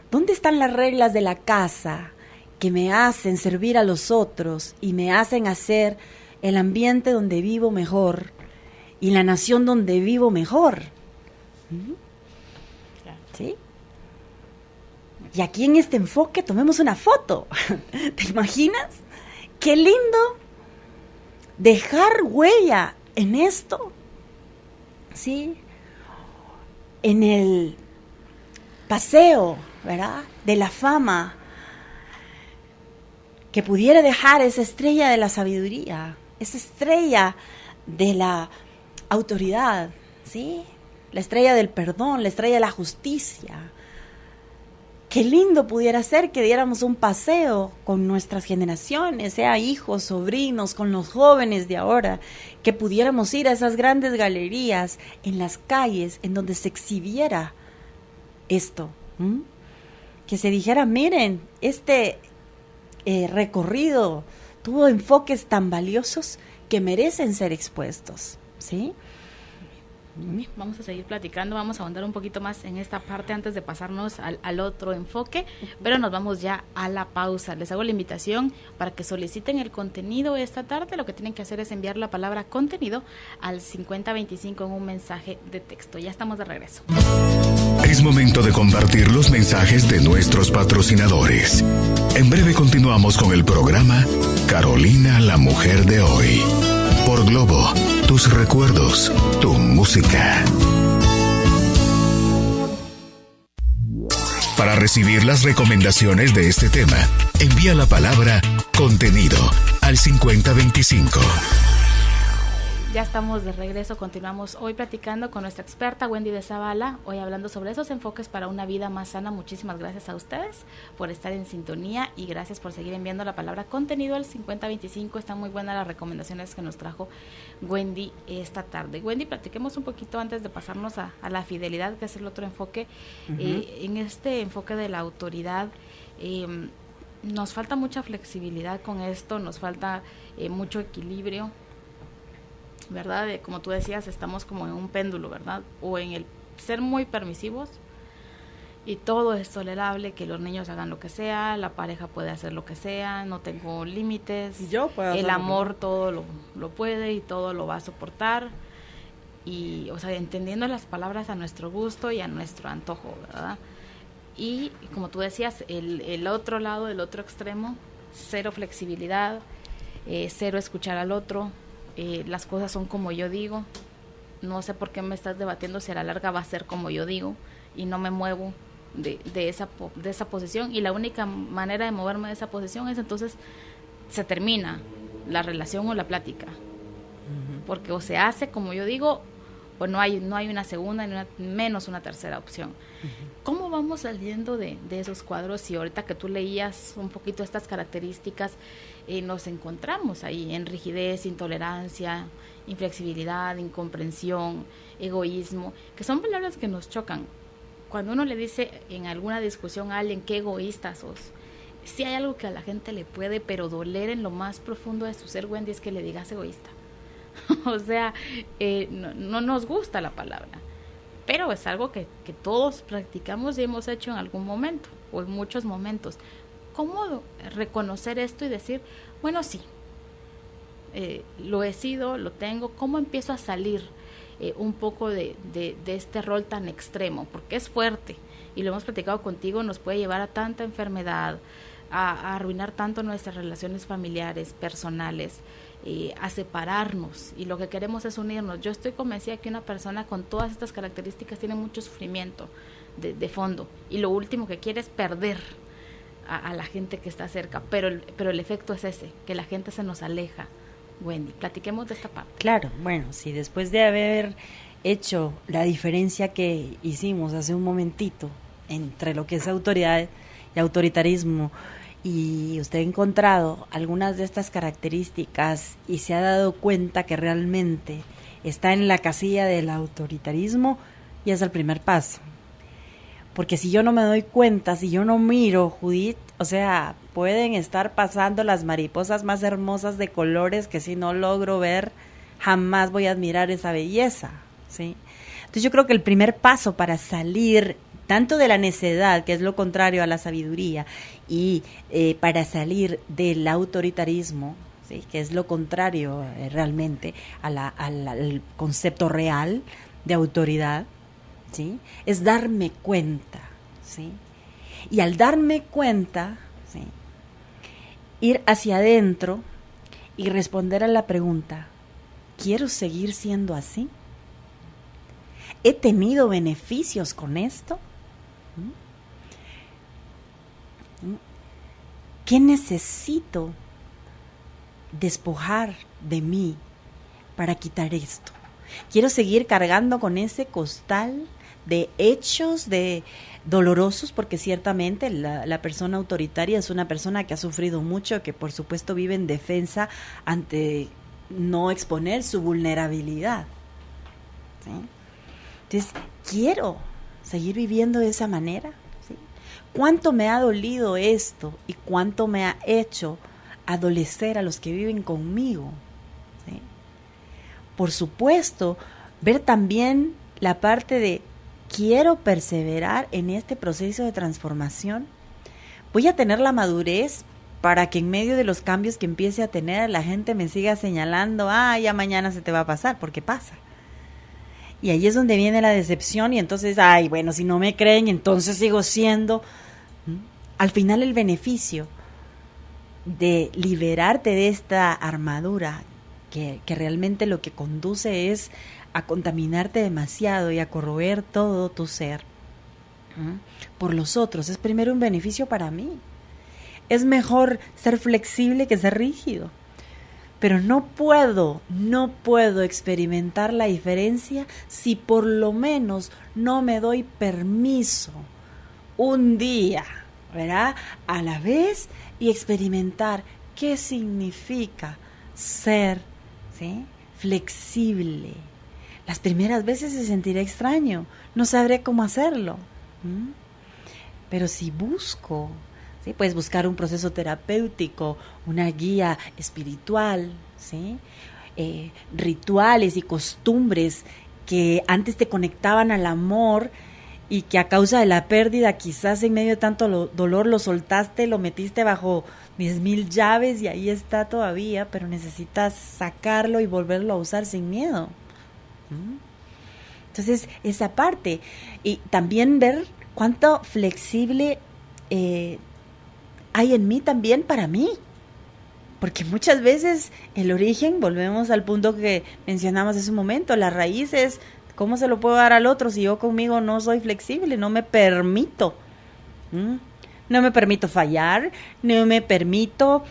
¿Dónde están las reglas de la casa que me hacen servir a los otros y me hacen hacer el ambiente donde vivo mejor y la nación donde vivo mejor? ¿Sí? Y aquí en este enfoque tomemos una foto. ¿Te imaginas? Qué lindo dejar huella en esto, ¿sí? En el paseo, ¿verdad?, de la fama, que pudiera dejar esa estrella de la sabiduría, esa estrella de la autoridad, ¿sí? La estrella del perdón, la estrella de la justicia. Qué lindo pudiera ser que diéramos un paseo con nuestras generaciones, sea hijos, sobrinos, con los jóvenes de ahora, que pudiéramos ir a esas grandes galerías en las calles en donde se exhibiera esto, que se dijera, miren, este recorrido tuvo enfoques tan valiosos que merecen ser expuestos, ¿sí? Vamos a seguir platicando, vamos a ahondar un poquito más en esta parte antes de pasarnos al otro enfoque, pero nos vamos ya a la pausa. Les hago la invitación para que soliciten el contenido esta tarde. Lo que tienen que hacer es enviar la palabra contenido al 5025 en un mensaje de texto. Ya estamos de regreso. Es momento de compartir los mensajes de nuestros patrocinadores. En breve continuamos con el programa Carolina, la mujer de hoy. Por Globo, tus recuerdos, tu música. Para recibir las recomendaciones de este tema, envía la palabra contenido al 5025. Ya estamos de regreso, continuamos hoy platicando con nuestra experta Wendy de Zavala, hoy hablando sobre esos enfoques para una vida más sana. Muchísimas gracias a ustedes por estar en sintonía y gracias por seguir enviando la palabra contenido al 5025. Están muy buenas las recomendaciones que nos trajo Wendy esta tarde. Wendy, platiquemos un poquito antes de pasarnos a la fidelidad, que es el otro enfoque. En este enfoque de la autoridad, nos falta mucha flexibilidad con esto, nos falta mucho equilibrio, ¿verdad? Como tú decías, estamos como en un péndulo, ¿verdad? O en el ser muy permisivos y todo es tolerable, que los niños hagan lo que sea, la pareja puede hacer lo que sea, no tengo límites, yo puedo el amor todo lo puede y todo lo va a soportar, y, o sea, entendiendo las palabras a nuestro gusto y a nuestro antojo, ¿verdad? Y como tú decías, el otro lado, el otro extremo, cero flexibilidad, cero escuchar al otro. Las cosas son como yo digo, no sé por qué me estás debatiendo si a la larga va a ser como yo digo y no me muevo de esa posición, y la única manera de moverme de esa posición es entonces se termina la relación o la plática, porque o se hace como yo digo o no hay una segunda ni menos una tercera opción. ¿Cómo vamos saliendo de esos cuadros? Y ahorita que tú leías un poquito estas características, nos encontramos ahí en rigidez, intolerancia, inflexibilidad, incomprensión, egoísmo, que son palabras que nos chocan. Cuando uno le dice en alguna discusión a alguien qué egoísta sos, si hay algo que a la gente le puede pero doler en lo más profundo de su ser, Wendy, es que le digas egoísta. O sea, no nos gusta la palabra, pero es algo que todos practicamos y hemos hecho en algún momento o en muchos momentos. ¿Cómo reconocer esto y decir, bueno, sí, lo he sido, lo tengo? ¿Cómo empiezo a salir un poco de este rol tan extremo? Porque es fuerte y lo hemos platicado contigo, nos puede llevar a tanta enfermedad, a arruinar tanto nuestras relaciones familiares, personales, a separarnos, y lo que queremos es unirnos. Yo estoy convencida que una persona con todas estas características tiene mucho sufrimiento de fondo, y lo último que quiere es perder a la gente que está cerca, pero el efecto es ese, que la gente se nos aleja. Wendy, platiquemos de esta parte. Claro, bueno, sí, después de haber hecho la diferencia que hicimos hace un momentito entre lo que es autoridad y autoritarismo, y usted ha encontrado algunas de estas características y se ha dado cuenta que realmente está en la casilla del autoritarismo, y es el primer paso. Porque si yo no me doy cuenta, si yo no miro, Judith, o sea, pueden estar pasando las mariposas más hermosas de colores que si no logro ver, jamás voy a admirar esa belleza, ¿sí? Entonces yo creo que el primer paso para salir tanto de la necedad, que es lo contrario a la sabiduría, y para salir del autoritarismo, ¿sí?, que es lo contrario realmente al concepto real de autoridad, ¿sí?, es darme cuenta, ¿sí? Y al darme cuenta, ¿sí?, ir hacia adentro y responder a la pregunta, ¿quiero seguir siendo así? ¿He tenido beneficios con esto? ¿Qué necesito despojar de mí para quitar esto? ¿Quiero seguir cargando con ese costal de hechos dolorosos? Porque ciertamente la persona autoritaria es una persona que ha sufrido mucho, que por supuesto vive en defensa ante no exponer su vulnerabilidad, ¿sí? Entonces, ¿quiero seguir viviendo de esa manera? ¿Sí? ¿Cuánto me ha dolido esto y cuánto me ha hecho adolecer a los que viven conmigo? ¿Sí? Por supuesto, ver también la parte de quiero perseverar en este proceso de transformación. Voy a tener la madurez para que en medio de los cambios que empiece a tener la gente me siga señalando, ya mañana se te va a pasar, porque pasa. Y ahí es donde viene la decepción y entonces, bueno, si no me creen, entonces sigo siendo. Al final el beneficio de liberarte de esta armadura que realmente lo que conduce es a contaminarte demasiado y a corroer todo tu ser por los otros, es primero un beneficio para mí. Es mejor ser flexible que ser rígido. Pero no puedo experimentar la diferencia si por lo menos no me doy permiso un día, ¿verdad?, a la vez y experimentar qué significa ser, ¿sí?, flexible. Las primeras veces se sentirá extraño, no sabré cómo hacerlo. Pero si busco, ¿sí?, puedes buscar un proceso terapéutico, una guía espiritual, ¿sí?, rituales y costumbres que antes te conectaban al amor y que a causa de la pérdida, quizás en medio de tanto dolor, lo soltaste, lo metiste bajo 10,000 llaves y ahí está todavía, pero necesitas sacarlo y volverlo a usar sin miedo. Entonces, esa parte. Y también ver cuánto flexible hay en mí también para mí. Porque muchas veces el origen, volvemos al punto que mencionamos hace un momento, la raíz es ¿cómo se lo puedo dar al otro si yo conmigo no soy flexible? No me permito. No me permito fallar, no me permito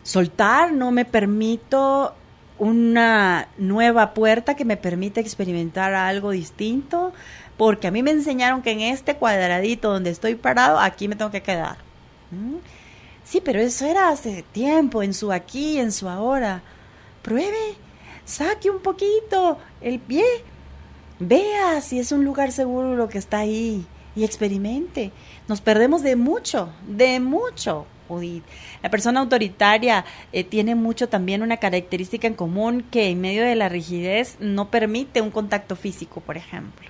soltar, no me permito una nueva puerta que me permita experimentar algo distinto, porque a mí me enseñaron que en este cuadradito donde estoy parado, aquí me tengo que quedar. Sí, pero eso era hace tiempo, en su aquí, en su ahora. Pruebe, saque un poquito el pie, vea si es un lugar seguro lo que está ahí y experimente. Nos perdemos de mucho, Judith. La persona autoritaria tiene mucho también una característica en común, que en medio de la rigidez no permite un contacto físico, por ejemplo.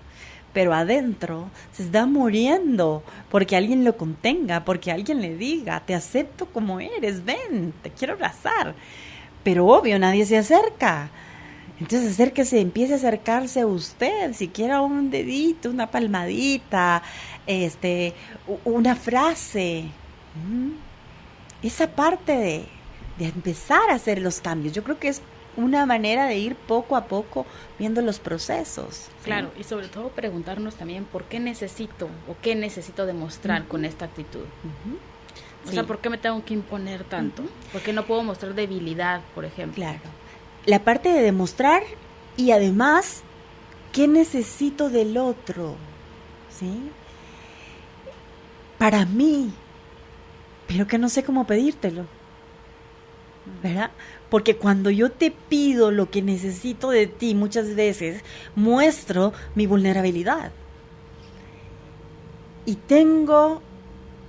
Pero adentro se está muriendo porque alguien lo contenga, porque alguien le diga, te acepto como eres, ven, te quiero abrazar. Pero obvio, nadie se acerca. Entonces acérquese, empiece a acercarse a usted, siquiera un dedito, una palmadita, una frase. Esa parte de empezar a hacer los cambios, yo creo que es una manera de ir poco a poco viendo los procesos. ¿Sí? Claro, y sobre todo preguntarnos también por qué necesito demostrar con esta actitud. O sea, ¿por qué me tengo que imponer tanto? ¿Por qué no puedo mostrar debilidad, por ejemplo? Claro. La parte de demostrar y además, ¿qué necesito del otro? ¿Sí? Para mí, pero que no sé cómo pedírtelo, ¿verdad? Porque cuando yo te pido lo que necesito de ti, muchas veces muestro mi vulnerabilidad. Y tengo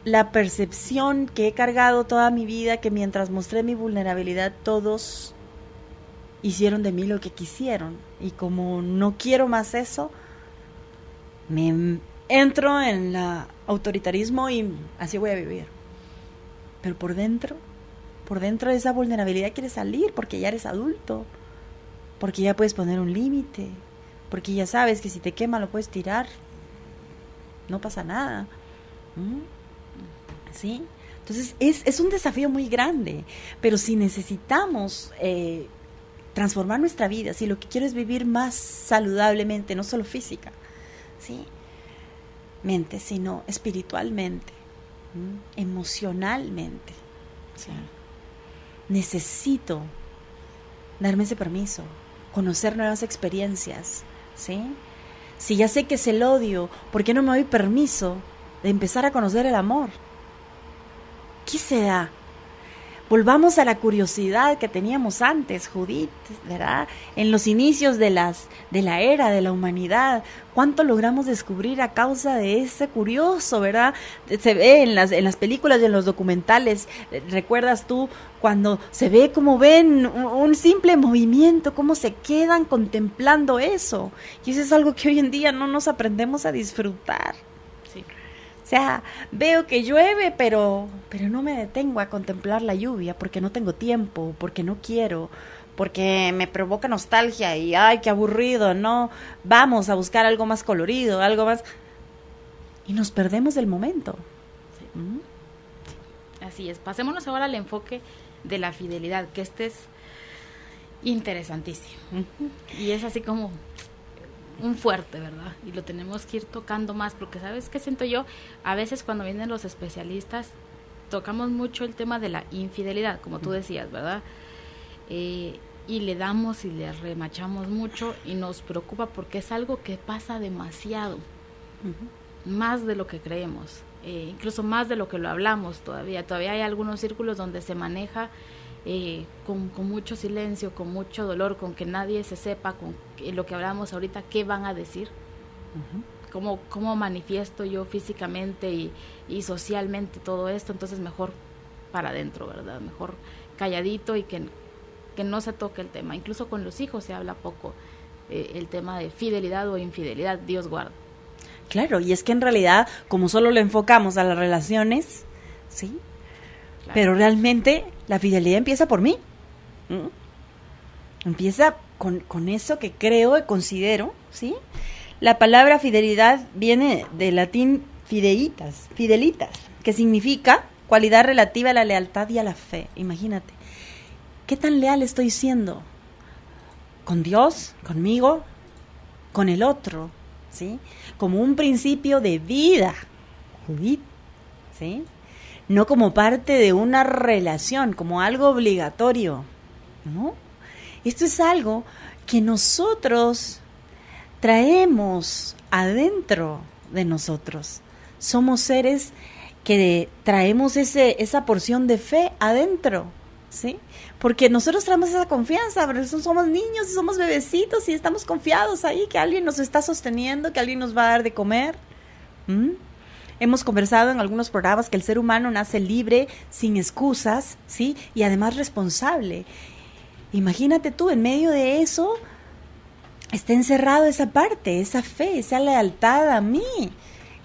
la percepción que he cargado toda mi vida, que mientras mostré mi vulnerabilidad, todos hicieron de mí lo que quisieron. Y como no quiero más eso, me entro en el autoritarismo y así voy a vivir. Pero por dentro de esa vulnerabilidad quieres salir, porque ya eres adulto, porque ya puedes poner un límite, porque ya sabes que si te quema lo puedes tirar, no pasa nada. ¿Sí? Entonces es un desafío muy grande, pero si necesitamos transformar nuestra vida, si lo que quiero es vivir más saludablemente, no solo física, ¿sí? Mente, sino espiritualmente, emocionalmente, ¿sí? Necesito darme ese permiso, conocer nuevas experiencias, ¿sí? Si ya sé que es el odio, ¿por qué no me doy permiso de empezar a conocer el amor? ¿Qué se da? Volvamos a la curiosidad que teníamos antes, Judith, ¿verdad? En los inicios de la era de la humanidad, ¿cuánto logramos descubrir a causa de ese curioso, ¿verdad? Se ve en las películas y en los documentales, ¿recuerdas tú cuando se ve cómo ven un simple movimiento, cómo se quedan contemplando eso? Y eso es algo que hoy en día no nos aprendemos a disfrutar. Sí. O sea, veo que llueve, pero no me detengo a contemplar la lluvia porque no tengo tiempo, porque no quiero, porque me provoca nostalgia y ¡ay, qué aburrido! No, vamos a buscar algo más colorido, algo más... Y nos perdemos del momento. Sí. Así es. Pasémonos ahora al enfoque de la fidelidad, que este es interesantísimo. Y es así como... un fuerte, ¿verdad? Y lo tenemos que ir tocando más, porque ¿sabes qué siento yo? A veces cuando vienen los especialistas, tocamos mucho el tema de la infidelidad, como tú decías, ¿verdad? Y le damos y le remachamos mucho y nos preocupa porque es algo que pasa demasiado, más de lo que creemos, incluso más de lo que lo hablamos todavía. Todavía hay algunos círculos donde se maneja con mucho silencio, con mucho dolor, con que nadie se sepa, con lo que hablamos ahorita, qué van a decir, cómo manifiesto yo físicamente y socialmente todo esto. Entonces mejor para adentro, ¿verdad? Mejor calladito y que no se toque el tema. Incluso con los hijos se habla poco el tema de fidelidad o infidelidad, Dios guarda. Claro, y es que en realidad, como solo lo enfocamos a las relaciones, ¿sí? Claro. Pero realmente la fidelidad empieza por mí. Empieza con eso que creo y considero, ¿sí? La palabra fidelidad viene del latín fidelitas, que significa cualidad relativa a la lealtad y a la fe. Imagínate, ¿qué tan leal estoy siendo? Con Dios, conmigo, con el otro, ¿sí? Como un principio de vida, Judith, ¿sí? No como parte de una relación, como algo obligatorio, ¿no? Esto es algo que nosotros traemos adentro de nosotros. Somos seres que traemos esa porción de fe adentro, ¿sí? Porque nosotros traemos esa confianza, pero somos niños y somos bebecitos y estamos confiados ahí que alguien nos está sosteniendo, que alguien nos va a dar de comer. Hemos conversado en algunos programas que el ser humano nace libre, sin excusas, ¿sí? Y además responsable. Imagínate tú, en medio de eso está encerrado esa parte, esa fe, esa lealtad a mí,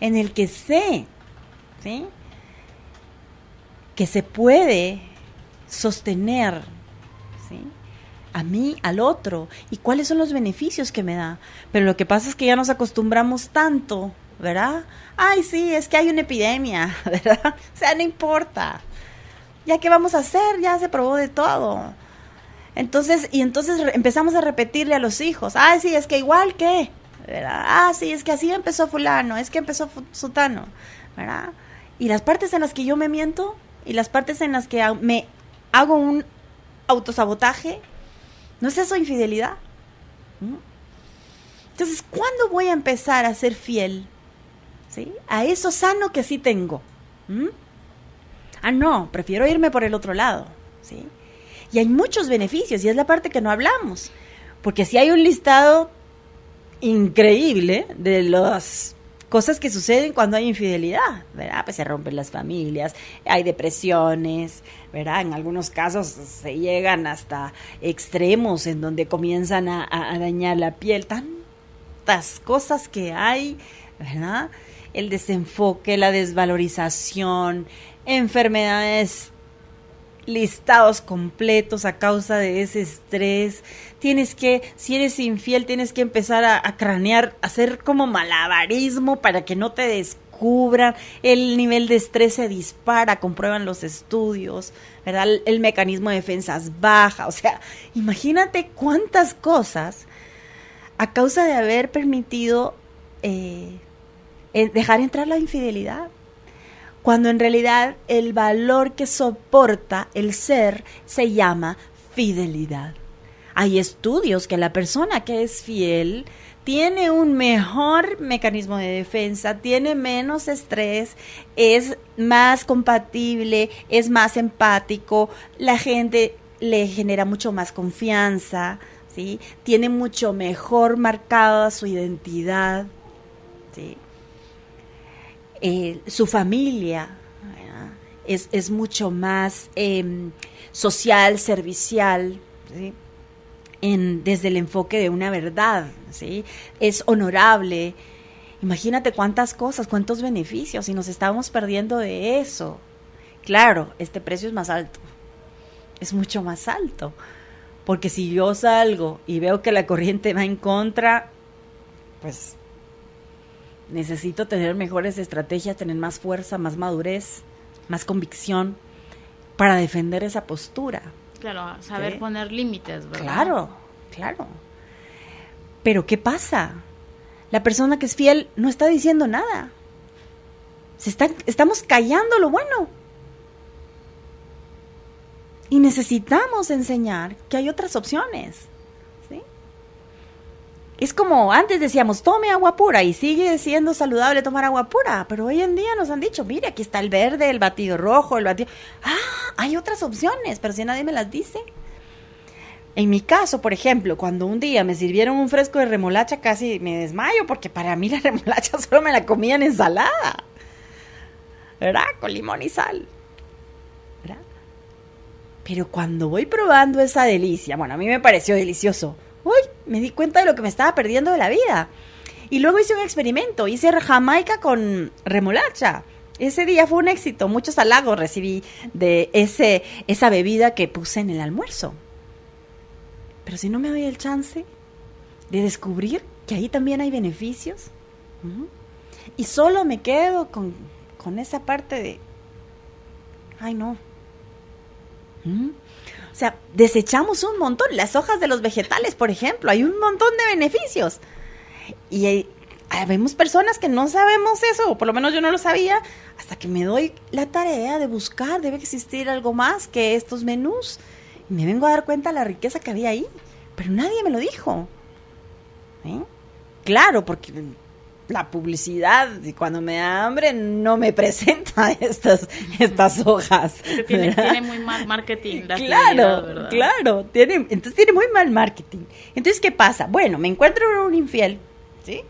en el que sé, ¿sí? Que se puede sostener, ¿sí? A mí, al otro, y cuáles son los beneficios que me da. Pero lo que pasa es que ya nos acostumbramos tanto, ¿verdad? Ay, sí, es que hay una epidemia, ¿verdad? O sea, no importa. ¿Ya qué vamos a hacer? Ya se probó de todo. Entonces empezamos a repetirle a los hijos, ay, sí, es que igual que, ¿verdad? Ah, sí, es que así empezó fulano, es que empezó sutano, ¿verdad? Y las partes en las que yo me miento y las partes en las que me hago un autosabotaje, ¿no es eso infidelidad? Entonces, ¿cuándo voy a empezar a ser fiel? ¿Sí? A eso sano que sí tengo. Ah, no, prefiero irme por el otro lado, ¿sí? Y hay muchos beneficios, y es la parte que no hablamos, porque sí hay un listado increíble de las cosas que suceden cuando hay infidelidad, ¿verdad? Pues se rompen las familias, hay depresiones, ¿verdad? En algunos casos se llegan hasta extremos en donde comienzan a dañar la piel, tantas cosas que hay, ¿verdad? El desenfoque, la desvalorización, enfermedades, listados completos a causa de ese estrés. Si eres infiel, tienes que empezar a cranear, hacer como malabarismo para que no te des descubran, el nivel de estrés se dispara, comprueban los estudios, ¿verdad? El mecanismo de defensas baja, o sea, imagínate cuántas cosas a causa de haber permitido dejar entrar la infidelidad, cuando en realidad el valor que soporta el ser se llama fidelidad. Hay estudios que la persona que es fiel tiene un mejor mecanismo de defensa, tiene menos estrés, es más compatible, es más empático, la gente le genera mucho más confianza, ¿sí? Tiene mucho mejor marcada su identidad, ¿sí? Su familia es mucho más social, servicial, ¿sí? Desde el enfoque de una verdad, ¿sí? Es honorable. Imagínate cuántas cosas, cuántos beneficios, y nos estamos perdiendo de eso. Claro, este precio es más alto, es mucho más alto, porque si yo salgo y veo que la corriente va en contra, pues necesito tener mejores estrategias, tener más fuerza, más madurez, más convicción para defender esa postura. Claro, saber poner límites, ¿verdad? Claro, claro. Pero ¿qué pasa? La persona que es fiel no está diciendo nada. Estamos callando lo bueno. Y necesitamos enseñar que hay otras opciones, ¿sí? Es como antes decíamos, tome agua pura, y sigue siendo saludable tomar agua pura, pero hoy en día nos han dicho, mire, aquí está el verde, el batido rojo, el batido... hay otras opciones, pero si nadie me las dice. En mi caso, por ejemplo, cuando un día me sirvieron un fresco de remolacha, casi me desmayo, porque para mí la remolacha solo me la comía en ensalada, ¿verdad? Con limón y sal, ¿verdad? Pero cuando voy probando esa delicia, bueno, a mí me pareció delicioso. Uy, me di cuenta de lo que me estaba perdiendo de la vida. Y luego hice un experimento, hice jamaica con remolacha. Ese día fue un éxito, muchos halagos recibí de esa bebida que puse en el almuerzo. Pero si no me doy el chance de descubrir que ahí también hay beneficios, y solo me quedo con esa parte de, ay no. O sea, desechamos un montón. Las hojas de los vegetales, por ejemplo, hay un montón de beneficios. Y vemos personas que no sabemos eso, o por lo menos yo no lo sabía, hasta que me doy la tarea de buscar, debe existir algo más que estos menús. Y me vengo a dar cuenta de la riqueza que había ahí, pero nadie me lo dijo. Claro, porque la publicidad, cuando me da hambre, no me presenta estas hojas. Tiene muy mal marketing. Claro, claro. Entonces tiene muy mal marketing. Entonces, ¿qué pasa? Bueno, me encuentro un infiel, ¿sí?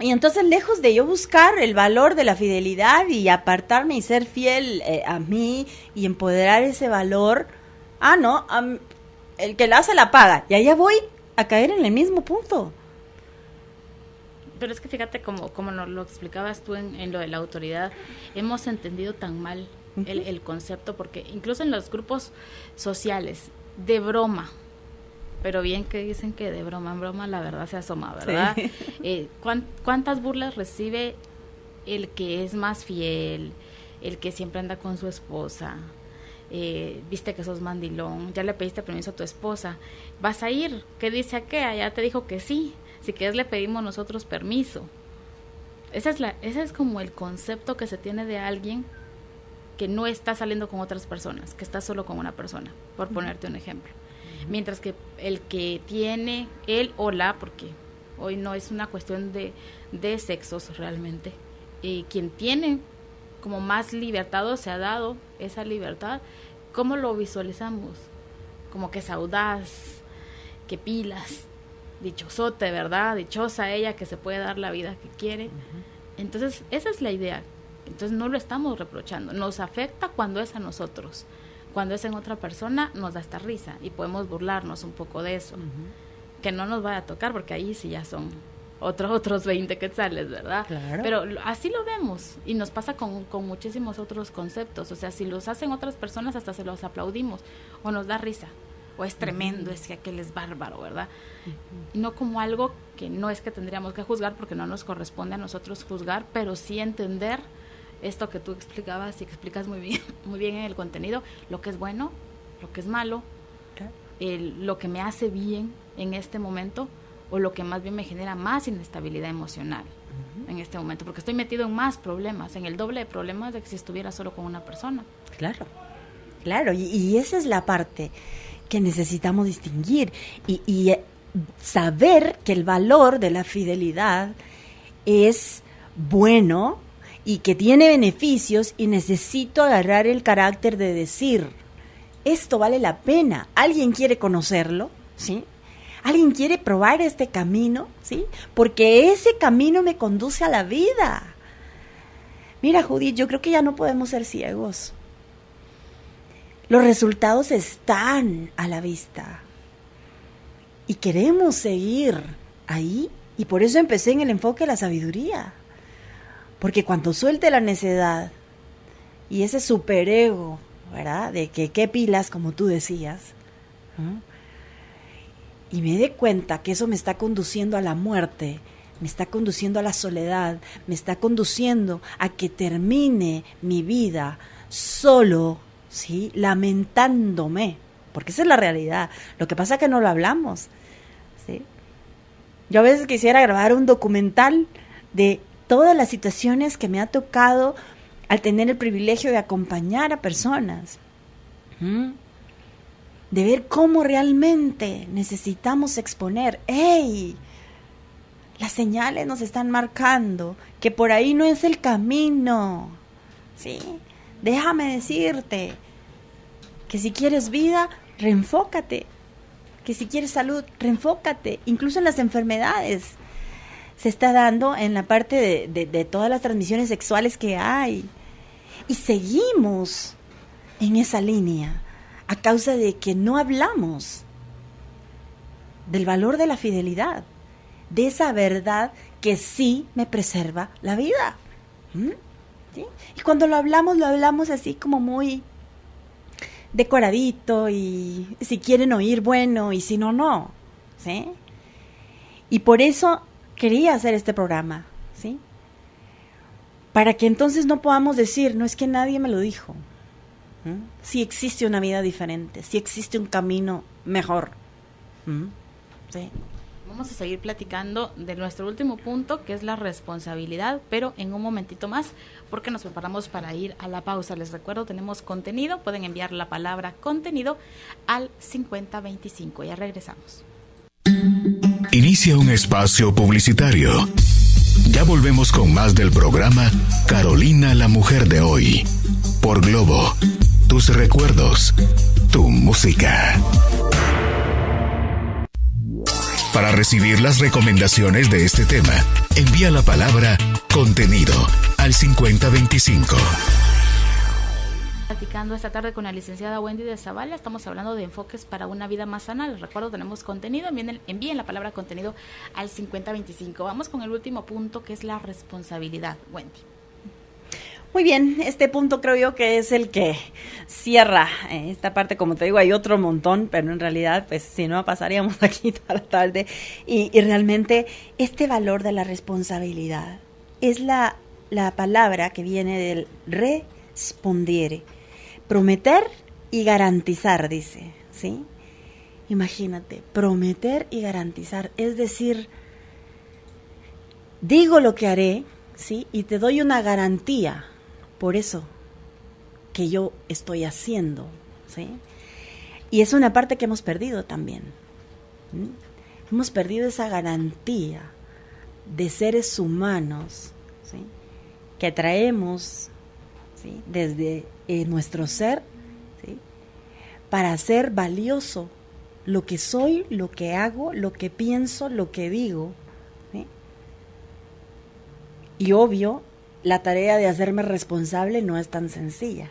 Y entonces, lejos de yo buscar el valor de la fidelidad y apartarme y ser fiel a mí y empoderar ese valor, no, el que la hace la paga. Y allá voy a caer en el mismo punto. Pero es que fíjate como nos lo explicabas tú en lo de la autoridad, hemos entendido tan mal el concepto, porque incluso en los grupos sociales, de broma, pero bien que dicen que de broma en broma la verdad se asoma, ¿verdad? Sí. ¿Cuántas burlas recibe el que es más fiel, el que siempre anda con su esposa? Viste que sos mandilón, ya le pediste permiso a tu esposa, vas a ir, ¿qué dice aquella? Ya te dijo que sí. Si quieres le pedimos nosotros permiso. Ese es como el concepto que se tiene de alguien que no está saliendo con otras personas, que está solo con una persona, por ponerte un ejemplo. Mientras que el que tiene, él o la, porque hoy no es una cuestión de sexos realmente, quien tiene como más libertad o se ha dado esa libertad, ¿cómo lo visualizamos? Como que es audaz, que pilas, dichosote, ¿verdad? Dichosa ella que se puede dar la vida que quiere. Entonces, esa es la idea. Entonces, no lo estamos reprochando. Nos afecta cuando es a nosotros. Cuando es en otra persona, nos da hasta risa y podemos burlarnos un poco de eso. Que no nos vaya a tocar, porque ahí sí ya son otros 20 quetzales, ¿verdad? Claro. Pero así lo vemos y nos pasa con muchísimos otros conceptos. O sea, si los hacen otras personas, hasta se los aplaudimos o nos da risa. o es tremendo, es que aquel es bárbaro, ¿verdad? Y no como algo que no es que tendríamos que juzgar, porque no nos corresponde a nosotros juzgar, pero sí entender esto que tú explicabas y explicas muy bien en el contenido, lo que es bueno, lo que es malo, lo que me hace bien en este momento, o lo que más bien me genera más inestabilidad emocional en este momento, porque estoy metido en más problemas, en el doble de problemas de que si estuviera solo con una persona. Claro, y esa es la parte que necesitamos distinguir y saber que el valor de la fidelidad es bueno y que tiene beneficios, y necesito agarrar el carácter de decir, esto vale la pena, alguien quiere conocerlo, ¿sí? Alguien quiere probar este camino, ¿sí? Porque ese camino me conduce a la vida. Mira, Judith, yo creo que ya no podemos ser ciegos. Los resultados están a la vista. Y queremos seguir ahí. Y por eso empecé en el enfoque de la sabiduría. Porque cuando suelte la necedad y ese superego, ¿verdad? De que qué pilas, como tú decías, ¿no? Y me dé cuenta que eso me está conduciendo a la muerte, me está conduciendo a la soledad, me está conduciendo a que termine mi vida solo, ¿sí? Lamentándome, porque esa es la realidad. Lo que pasa es que no lo hablamos, ¿sí? Yo a veces quisiera grabar un documental de todas las situaciones que me ha tocado al tener el privilegio de acompañar a personas, de ver cómo realmente necesitamos exponer. ¡Ey! Las señales nos están marcando que por ahí no es el camino, ¿sí? Déjame decirte que si quieres vida, reenfócate. Que si quieres salud, reenfócate. Incluso en las enfermedades se está dando en la parte de todas las transmisiones sexuales que hay. Y seguimos en esa línea a causa de que no hablamos del valor de la fidelidad, de esa verdad que sí me preserva la vida. ¿Sí? Y cuando lo hablamos así como muy decoradito, y si quieren oír, bueno, y si no, no. ¿Sí? Y por eso quería hacer este programa, ¿sí? Para que entonces no podamos decir, no es que nadie me lo dijo. Si existe una vida diferente, si existe un camino mejor. Sí. Vamos a seguir platicando de nuestro último punto, que es la responsabilidad, pero en un momentito más, porque nos preparamos para ir a la pausa. Les recuerdo, tenemos contenido, pueden enviar la palabra contenido al 5025. Ya regresamos. Inicia un espacio publicitario. Ya volvemos con más del programa Carolina, la mujer de hoy. Por Globo, tus recuerdos, tu música. Para recibir las recomendaciones de este tema, envía la palabra contenido al 5025. Platicando esta tarde con la licenciada Wendy de Zavala, estamos hablando de enfoques para una vida más sana. Les recuerdo, tenemos contenido, envíen la palabra contenido al 5025. Vamos con el último punto, que es la responsabilidad, Wendy. Muy bien, este punto creo yo que es el que cierra esta parte. Como te digo, hay otro montón, pero en realidad, pues si no, pasaríamos aquí toda la tarde. Y realmente este valor de la responsabilidad es la palabra que viene del respondere, prometer y garantizar, dice, ¿sí? Imagínate, prometer y garantizar, es decir, digo lo que haré, ¿sí? Y te doy una garantía por eso que yo estoy haciendo, ¿sí? Y es una parte que hemos perdido también. Hemos perdido esa garantía de seres humanos, ¿sí? Que traemos, ¿sí? Desde nuestro ser, ¿sí? Para hacer valioso lo que soy, lo que hago, lo que pienso, lo que digo, ¿sí? Y obvio, la tarea de hacerme responsable no es tan sencilla,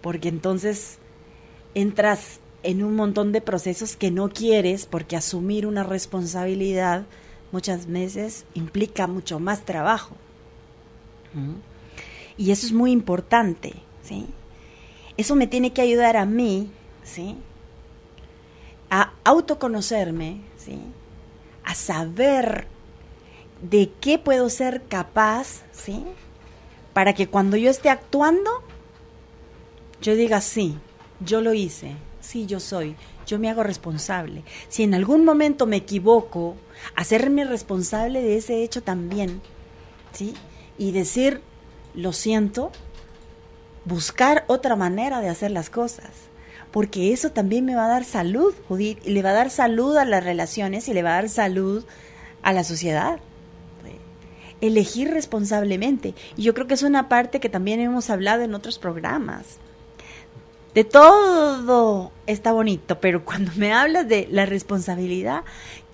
porque entonces entras en un montón de procesos que no quieres, porque asumir una responsabilidad muchas veces implica mucho más trabajo. Y eso es muy importante, ¿sí? Eso me tiene que ayudar a mí, ¿sí? a autoconocerme, ¿sí? A saber de qué puedo ser capaz, ¿sí? Para que cuando yo esté actuando, yo diga, sí, yo lo hice, sí, yo soy, yo me hago responsable. Si en algún momento me equivoco, hacerme responsable de ese hecho también, ¿sí? Y decir, lo siento, buscar otra manera de hacer las cosas, porque eso también me va a dar salud, Judith, y le va a dar salud a las relaciones y le va a dar salud a la sociedad. Elegir responsablemente, y yo creo que es una parte que también hemos hablado en otros programas. De todo está bonito, pero cuando me hablas de la responsabilidad,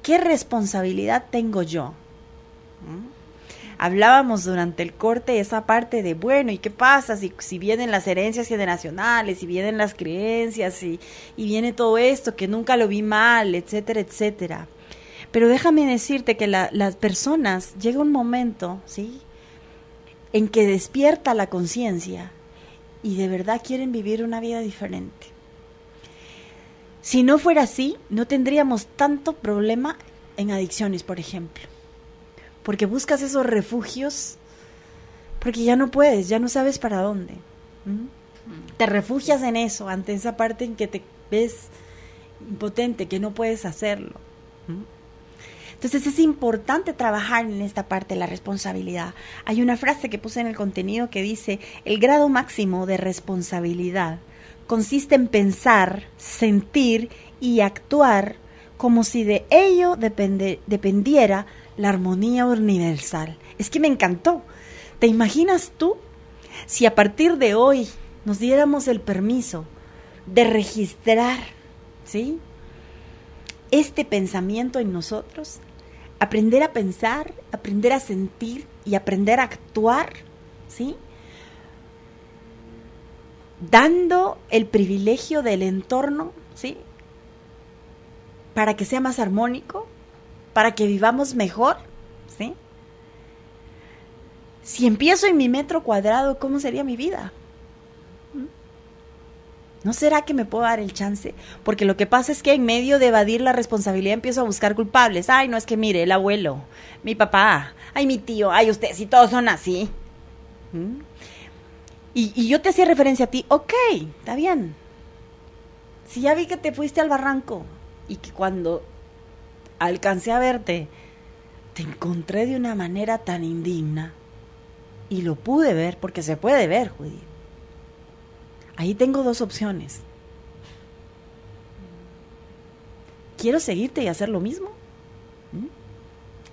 ¿qué responsabilidad tengo yo? Hablábamos durante el corte esa parte de, bueno, ¿y qué pasa si vienen las herencias generacionales, si vienen las creencias, y viene todo esto, que nunca lo vi mal, etcétera, etcétera? Pero déjame decirte que las personas, llega un momento, ¿sí?, en que despierta la conciencia y de verdad quieren vivir una vida diferente. Si no fuera así, no tendríamos tanto problema en adicciones, por ejemplo. Porque buscas esos refugios, porque ya no puedes, ya no sabes para dónde. Te refugias en eso, ante esa parte en que te ves impotente, que no puedes hacerlo. Entonces es importante trabajar en esta parte de la responsabilidad. Hay una frase que puse en el contenido que dice, el grado máximo de responsabilidad consiste en pensar, sentir y actuar como si de ello dependiera la armonía universal. Es que me encantó. ¿Te imaginas tú si a partir de hoy nos diéramos el permiso de registrar, ¿sí?, este pensamiento en nosotros? Aprender a pensar, aprender a sentir y aprender a actuar, ¿sí?, dando el privilegio del entorno, ¿sí?, para que sea más armónico, para que vivamos mejor, ¿sí? Si empiezo en mi metro cuadrado, ¿cómo sería mi vida? ¿No será que me puedo dar el chance? Porque lo que pasa es que en medio de evadir la responsabilidad empiezo a buscar culpables. Ay, no, es que mire, el abuelo, mi papá, ay, mi tío, ay, ustedes, si todos son así. Y yo te hacía referencia a ti, ok, está bien. Si ya vi que te fuiste al barranco y que cuando alcancé a verte, te encontré de una manera tan indigna, y lo pude ver, porque se puede ver, Judith. Ahí tengo dos opciones. ¿Quiero seguirte y hacer lo mismo?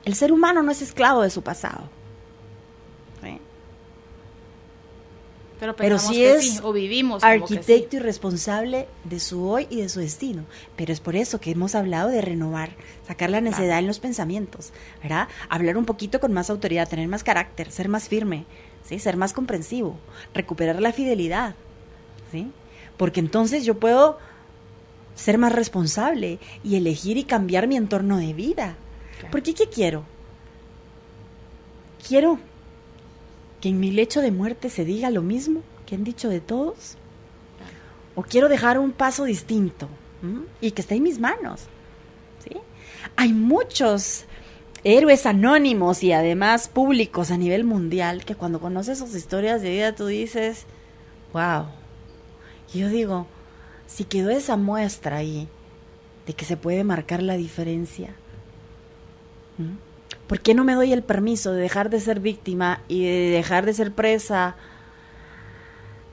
El ser humano no es esclavo de su pasado. ¿Sí? Pero sí que es sí, o vivimos arquitecto sí, y responsable de su hoy y de su destino. Pero es por eso que hemos hablado de renovar, sacar la necedad en los pensamientos, ¿verdad? Hablar un poquito con más autoridad, tener más carácter, ser más firme, ¿sí?, ser más comprensivo, recuperar la fidelidad, ¿sí? Porque entonces yo puedo ser más responsable y elegir y cambiar mi entorno de vida. Claro. Porque ¿qué quiero? Quiero que en mi lecho de muerte se diga lo mismo que han dicho de todos. Claro. O quiero dejar un paso distinto, y que esté en mis manos, ¿sí? Hay muchos héroes anónimos y además públicos a nivel mundial que cuando conoces sus historias de vida tú dices, wow. Y yo digo, si quedó esa muestra ahí de que se puede marcar la diferencia, ¿por qué no me doy el permiso de dejar de ser víctima y de dejar de ser presa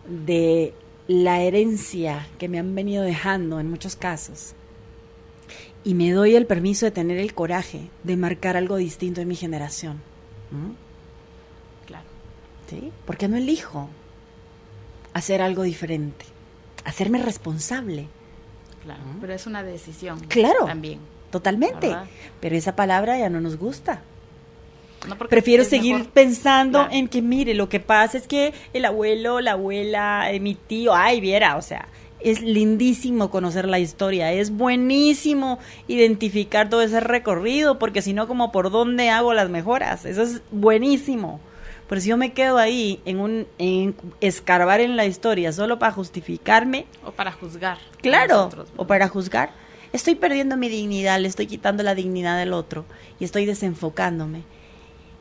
de la herencia que me han venido dejando en muchos casos? Y me doy el permiso de tener el coraje de marcar algo distinto en mi generación. Claro. ¿Sí? ¿Por qué no elijo hacer algo diferente? Hacerme responsable. Claro, pero es una decisión. Claro. También. Totalmente. ¿Verdad? Pero esa palabra ya no nos gusta. No, prefiero seguir mejor pensando claro. en que, mire, lo que pasa es que el abuelo, la abuela, mi tío, ay, viera, o sea, es lindísimo conocer la historia, es buenísimo identificar todo ese recorrido, porque si no, como por dónde hago las mejoras, eso es buenísimo. Pero si yo me quedo ahí en escarbar en la historia solo para justificarme o para juzgar, claro, o para juzgar, estoy perdiendo mi dignidad, le estoy quitando la dignidad del otro y estoy desenfocándome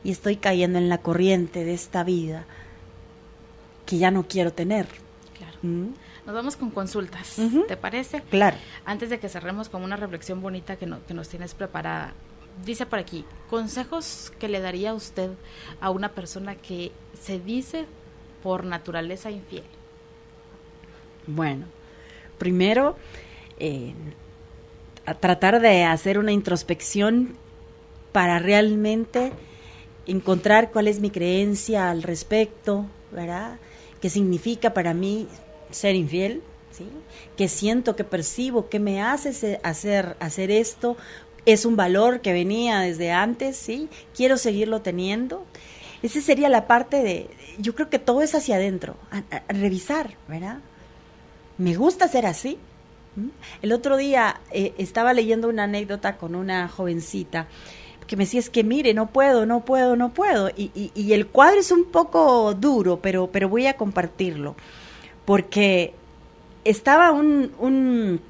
y estoy cayendo en la corriente de esta vida que ya no quiero tener. Claro. ¿Mm? Nos vamos con consultas, ¿te parece? Claro. Antes de que cerremos con una reflexión bonita que nos tienes preparada. Dice por aquí, consejos que le daría usted a una persona que se dice por naturaleza infiel. Bueno, primero, a tratar de hacer una introspección para realmente encontrar cuál es mi creencia al respecto, ¿verdad? ¿Qué significa para mí ser infiel? ¿Sí? ¿Qué siento, qué percibo, qué me hace hacer esto? ¿Es un valor que venía desde antes? ¿Sí? ¿Quiero seguirlo teniendo? Esa sería la parte de, yo creo que todo es hacia adentro, a revisar, ¿verdad? ¿Me gusta ser así? El otro día estaba leyendo una anécdota con una jovencita que me decía, es que mire, no puedo. Y el cuadro es un poco duro, pero voy a compartirlo. Porque estaba un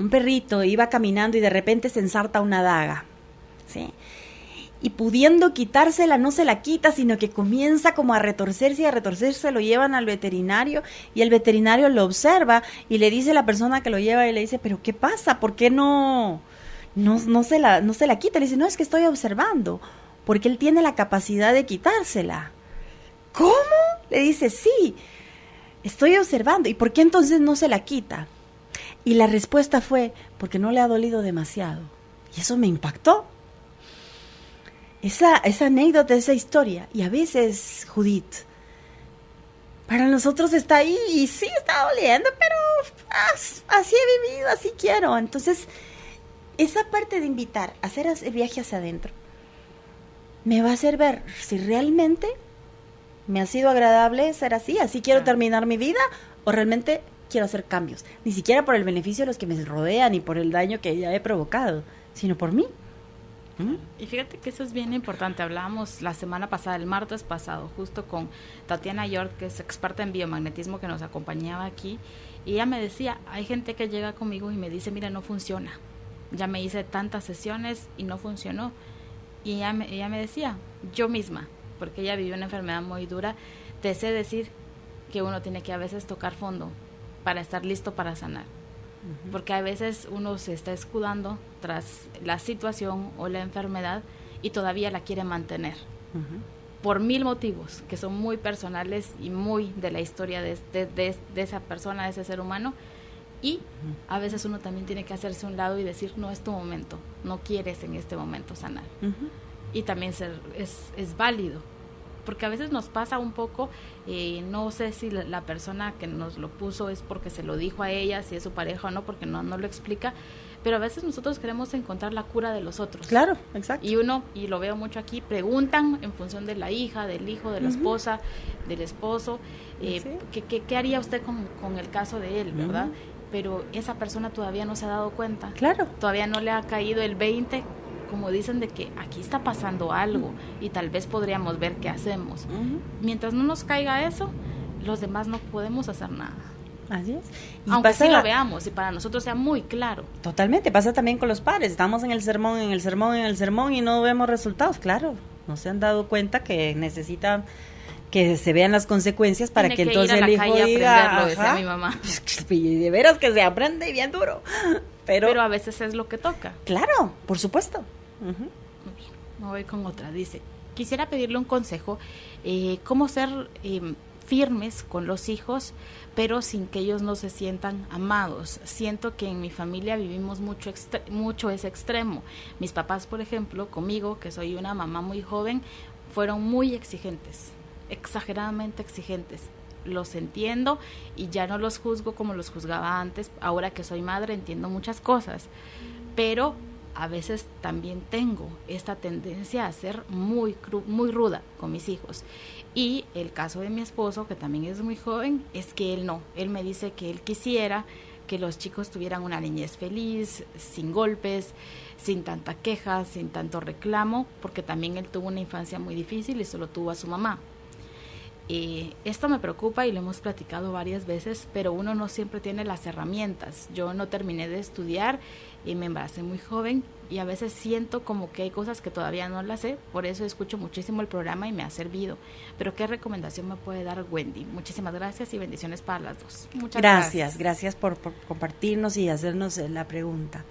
perrito, iba caminando y de repente se ensarta una daga, ¿sí? Y pudiendo quitársela, no se la quita, sino que comienza como a retorcerse, lo llevan al veterinario y el veterinario lo observa y le dice a la persona que lo lleva y le dice, ¿pero qué pasa? ¿Por qué no se la quita? Le dice, no, es que estoy observando, porque él tiene la capacidad de quitársela. ¿Cómo? Le dice, sí, estoy observando. ¿Y por qué entonces no se la quita? Y la respuesta fue, porque no le ha dolido demasiado. Y eso me impactó. Esa anécdota, esa historia. Y a veces, Judith, para nosotros está ahí y sí está doliendo, pero así he vivido, así quiero. Entonces, esa parte de invitar a hacer el viaje hacia adentro me va a hacer ver si realmente me ha sido agradable ser así quiero terminar mi vida, o realmente quiero hacer cambios. Ni siquiera por el beneficio de los que me rodean y por el daño que ya he provocado, sino por mí. Y fíjate que eso es bien importante. Hablábamos la semana pasada, el martes pasado, justo con Tatiana York, que es experta en biomagnetismo, que nos acompañaba aquí, y ella me decía, hay gente que llega conmigo y me dice, mira, no funciona, ya me hice tantas sesiones y no funcionó. Y ella me decía, yo misma, porque ella vivió una enfermedad muy dura, te sé decir que uno tiene que a veces tocar fondo para estar listo para sanar. Porque a veces uno se está escudando tras la situación o la enfermedad y todavía la quiere mantener por 1000 motivos que son muy personales y muy de la historia de esa persona, de ese ser humano, y a veces uno también tiene que hacerse a un lado y decir, no es tu momento, no quieres en este momento sanar. Y también es válido, porque a veces nos pasa un poco, no sé si la persona que nos lo puso es porque se lo dijo a ella, si es su pareja o no, porque no lo explica, pero a veces nosotros queremos encontrar la cura de los otros. Claro, exacto. Y lo veo mucho aquí, preguntan en función de la hija, del hijo, de la esposa, del esposo, ¿Sí? ¿qué haría usted con el caso de él, verdad? Pero esa persona todavía no se ha dado cuenta. Claro. Todavía no le ha caído el 20, como dicen, de que aquí está pasando algo y tal vez podríamos ver qué hacemos. Mientras no nos caiga eso, los demás no podemos hacer nada. Así es. Y aunque pasa, sí lo veamos y para nosotros sea muy claro. Totalmente, pasa también con los padres. Estamos en el sermón y no vemos resultados. Claro, no se han dado cuenta que necesitan que se vean las consecuencias para que entonces el hijo diga, decía mi mamá. Y de veras que se aprende bien duro. Pero a veces es lo que toca. Claro, por supuesto. Muy bien, me voy con otra. Dice, quisiera pedirle un consejo, cómo ser firmes con los hijos, pero sin que ellos no se sientan amados. Siento que en mi familia vivimos mucho ese extremo. Mis papás, por ejemplo, conmigo, que soy una mamá muy joven, fueron muy exigentes, exageradamente exigentes. Los entiendo y ya no los juzgo como los juzgaba antes. Ahora que soy madre entiendo muchas cosas, pero a veces también tengo esta tendencia a ser muy ruda con mis hijos. Y el caso de mi esposo, que también es muy joven, es que él me dice que él quisiera que los chicos tuvieran una niñez feliz, sin golpes, sin tanta queja, sin tanto reclamo, porque también él tuvo una infancia muy difícil y solo tuvo a su mamá. Esto me preocupa y lo hemos platicado varias veces, pero uno no siempre tiene las herramientas. Yo no terminé de estudiar y me embaracé muy joven y a veces siento como que hay cosas que todavía no las sé, por eso escucho muchísimo el programa y me ha servido. Pero ¿qué recomendación me puede dar Wendy? Muchísimas gracias y bendiciones para las dos. Muchas gracias. Gracias por compartirnos y hacernos la pregunta.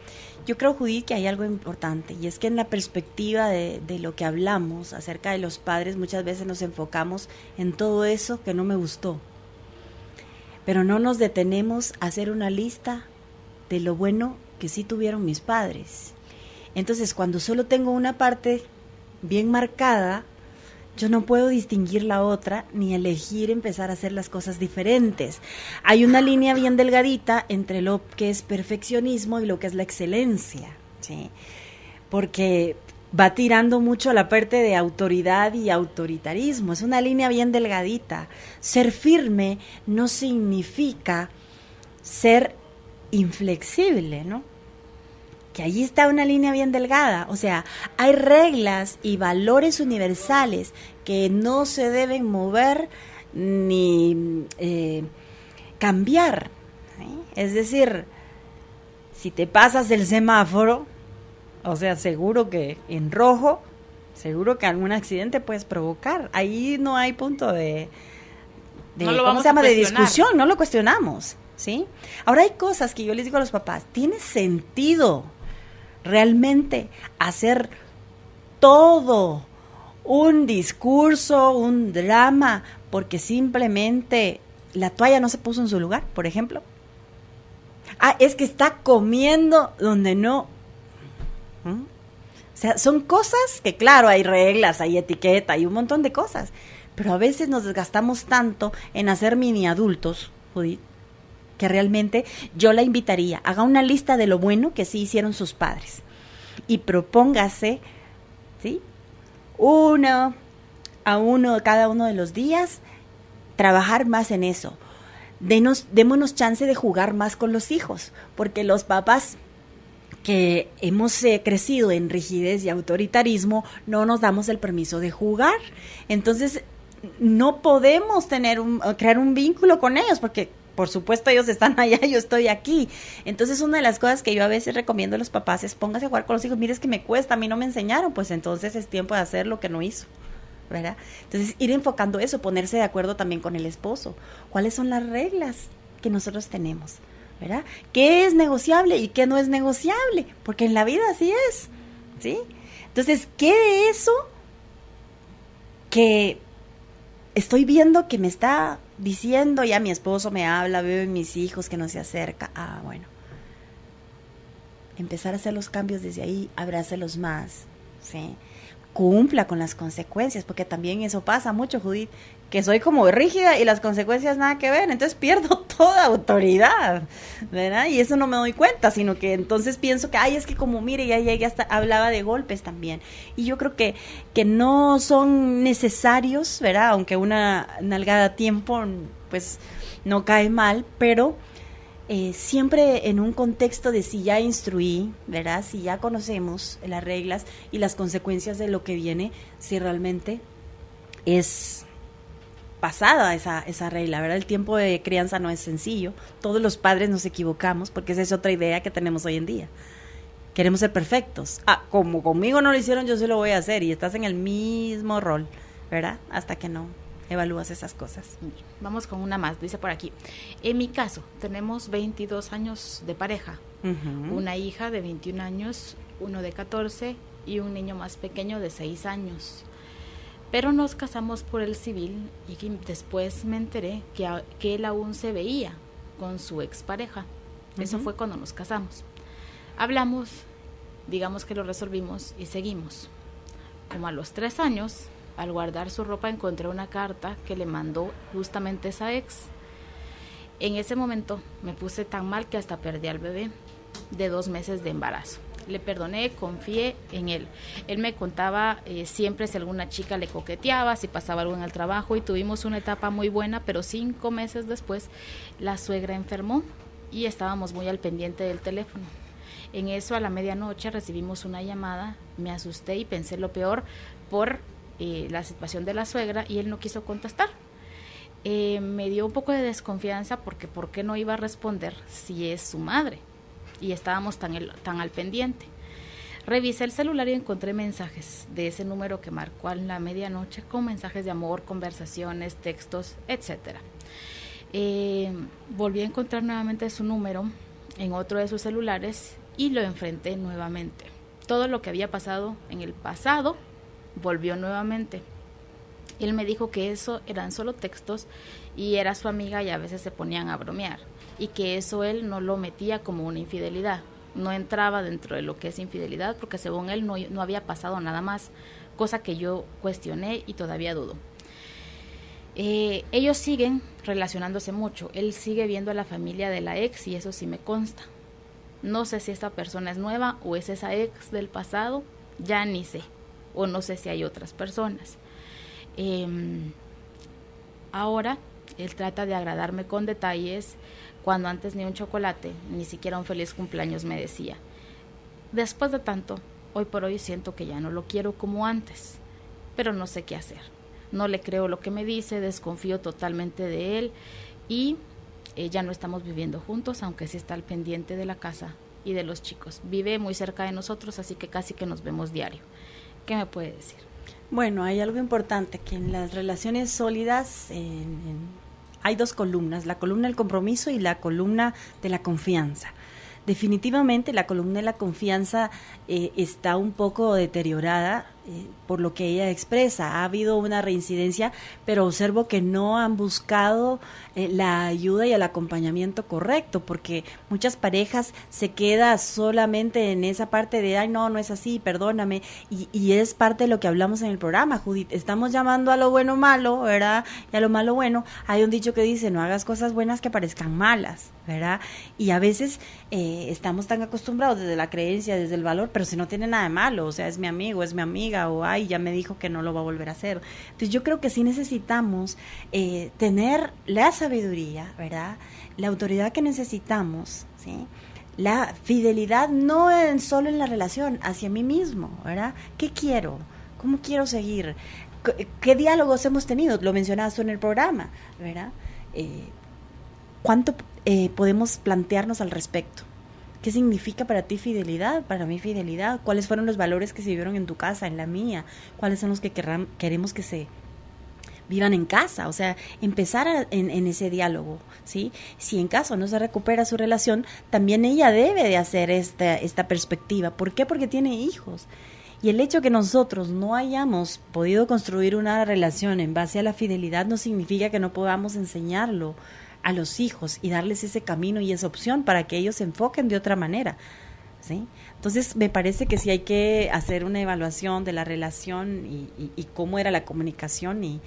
Yo creo, Judith, que hay algo importante, y es que en la perspectiva de lo que hablamos acerca de los padres, muchas veces nos enfocamos en todo eso que no me gustó, pero no nos detenemos a hacer una lista de lo bueno que sí tuvieron mis padres. Entonces, cuando solo tengo una parte bien marcada, yo no puedo distinguir la otra ni elegir empezar a hacer las cosas diferentes. Hay una línea bien delgadita entre lo que es perfeccionismo y lo que es la excelencia, ¿sí? Porque va tirando mucho a la parte de autoridad y autoritarismo. Es una línea bien delgadita. Ser firme no significa ser inflexible, ¿no? Que allí está una línea bien delgada. O sea, hay reglas y valores universales que no se deben mover ni cambiar, ¿sí? Es decir, si te pasas el semáforo, o sea, seguro que en rojo, seguro que algún accidente puedes provocar. Ahí no hay punto de ¿cómo se llama? De discusión, no lo cuestionamos, ¿sí? Ahora hay cosas que yo les digo a los papás, tiene sentido realmente hacer todo un discurso, un drama, porque simplemente la toalla no se puso en su lugar, por ejemplo. Es que está comiendo donde no. O sea, son cosas que, claro, hay reglas, hay etiqueta, hay un montón de cosas, pero a veces nos desgastamos tanto en hacer mini adultos, Judith, que realmente yo la invitaría, haga una lista de lo bueno que sí hicieron sus padres y propóngase, ¿sí? Uno a uno, cada uno de los días, trabajar más en eso. Démonos chance de jugar más con los hijos, porque los papás que hemos crecido en rigidez y autoritarismo, no nos damos el permiso de jugar. Entonces, no podemos crear un vínculo con ellos, porque por supuesto ellos están allá, yo estoy aquí. Entonces, una de las cosas que yo a veces recomiendo a los papás es póngase a jugar con los hijos. Mire, es que me cuesta, a mí no me enseñaron, pues entonces es tiempo de hacer lo que no hizo, ¿verdad? Entonces, ir enfocando eso, ponerse de acuerdo también con el esposo. ¿Cuáles son las reglas que nosotros tenemos? ¿Verdad? ¿Qué es negociable y qué no es negociable? Porque en la vida así es, ¿sí? Entonces, ¿qué de eso que estoy viendo que me está diciendo, ya mi esposo me habla, veo en mis hijos que no se acerca? Bueno, empezar a hacer los cambios desde ahí, abrácelos más, ¿sí? Cumpla con las consecuencias, porque también eso pasa mucho, Judith, que soy como rígida y las consecuencias nada que ver, entonces pierdo toda autoridad, ¿verdad? Y eso no me doy cuenta, sino que entonces pienso que, es que como mire, ya hasta hablaba de golpes también, y yo creo que no son necesarios, ¿verdad? Aunque una nalgada a tiempo, pues, no cae mal, pero siempre en un contexto de si ya instruí, ¿verdad? Si ya conocemos las reglas y las consecuencias de lo que viene, si realmente es pasada esa regla, ¿verdad? El tiempo de crianza no es sencillo. Todos los padres nos equivocamos, porque esa es otra idea que tenemos hoy en día. Queremos ser perfectos. Como conmigo no lo hicieron, yo se lo voy a hacer, y estás en el mismo rol, ¿verdad? Hasta que no evalúas esas cosas. Vamos con una más, dice por aquí. En mi caso, tenemos 22 años de pareja, una hija de 21 años, uno de 14 y un niño más pequeño de 6 años. Pero nos casamos por el civil y después me enteré que él aún se veía con su expareja. Eso fue cuando nos casamos. Hablamos, digamos que lo resolvimos y seguimos. Como a los 3 años, al guardar su ropa encontré una carta que le mandó justamente esa ex. En ese momento me puse tan mal que hasta perdí al bebé de 2 meses de embarazo. Le perdoné, confié en él. Él me contaba siempre si alguna chica le coqueteaba, si pasaba algo en el trabajo, y tuvimos una etapa muy buena, pero 5 meses después la suegra enfermó y estábamos muy al pendiente del teléfono. En eso, a la medianoche recibimos una llamada, me asusté y pensé lo peor por la situación de la suegra, y él no quiso contestar. me dio un poco de desconfianza porque ¿por qué no iba a responder si es su madre? Y estábamos tan al pendiente. Revisé el celular y encontré mensajes de ese número que marcó a la medianoche con mensajes de amor, conversaciones, textos, etcétera. Volví a encontrar nuevamente su número en otro de sus celulares y lo enfrenté nuevamente. Todo lo que había pasado en el pasado volvió nuevamente. Él me dijo que eso eran solo textos y era su amiga y a veces se ponían a bromear y que eso él no lo metía como una infidelidad, no entraba dentro de lo que es infidelidad porque según él no había pasado nada más, cosa que yo cuestioné y todavía dudo. Ellos siguen relacionándose mucho, él sigue viendo a la familia de la ex y eso sí me consta. No sé si esta persona es nueva o es esa ex del pasado, ya ni sé, o no sé si hay otras personas. Ahora él trata de agradarme con detalles cuando antes ni un chocolate, ni siquiera un feliz cumpleaños me decía. Después de tanto, hoy por hoy siento que ya no lo quiero como antes, pero no sé qué hacer. No le creo lo que me dice, desconfío totalmente de él y ya no estamos viviendo juntos, aunque sí está al pendiente de la casa y de los chicos. Vive muy cerca de nosotros, así que casi que nos vemos diario. ¿Qué me puede decir? Bueno, hay algo importante, que en las relaciones sólidas hay dos columnas, la columna del compromiso y la columna de la confianza. Definitivamente la columna de la confianza está un poco deteriorada por lo que ella expresa. Ha habido una reincidencia, pero observo que no han buscado la ayuda y el acompañamiento correcto, porque muchas parejas se quedan solamente en esa parte de, ay, no es así, perdóname, y es parte de lo que hablamos en el programa, Judith. Estamos llamando a lo bueno malo, ¿verdad? Y a lo malo bueno. Hay un dicho que dice, no hagas cosas buenas que parezcan malas, ¿verdad? Y a veces estamos tan acostumbrados desde la creencia, desde el valor, pero si no tiene nada de malo, o sea, es mi amigo, es mi amiga, o ay, ya me dijo que no lo va a volver a hacer. Entonces yo creo que sí necesitamos tener la sabiduría, ¿verdad? La autoridad que necesitamos, ¿sí? La fidelidad no solo en la relación, hacia mí mismo, ¿verdad? ¿Qué quiero? ¿Cómo quiero seguir? ¿Qué diálogos hemos tenido? Lo mencionabas tú en el programa, ¿verdad? ¿Cuánto podemos plantearnos al respecto? ¿Qué significa para ti fidelidad? Para mí fidelidad. ¿Cuáles fueron los valores que se vivieron en tu casa, en la mía? ¿Cuáles son los que queremos que se vivan en casa? O sea, empezar en ese diálogo, ¿sí? Si en caso no se recupera su relación, también ella debe de hacer esta perspectiva. ¿Por qué? Porque tiene hijos. Y el hecho que nosotros no hayamos podido construir una relación en base a la fidelidad no significa que no podamos enseñarlo a los hijos y darles ese camino y esa opción para que ellos se enfoquen de otra manera, ¿sí? Entonces me parece que sí hay que hacer una evaluación de la relación y cómo era la comunicación y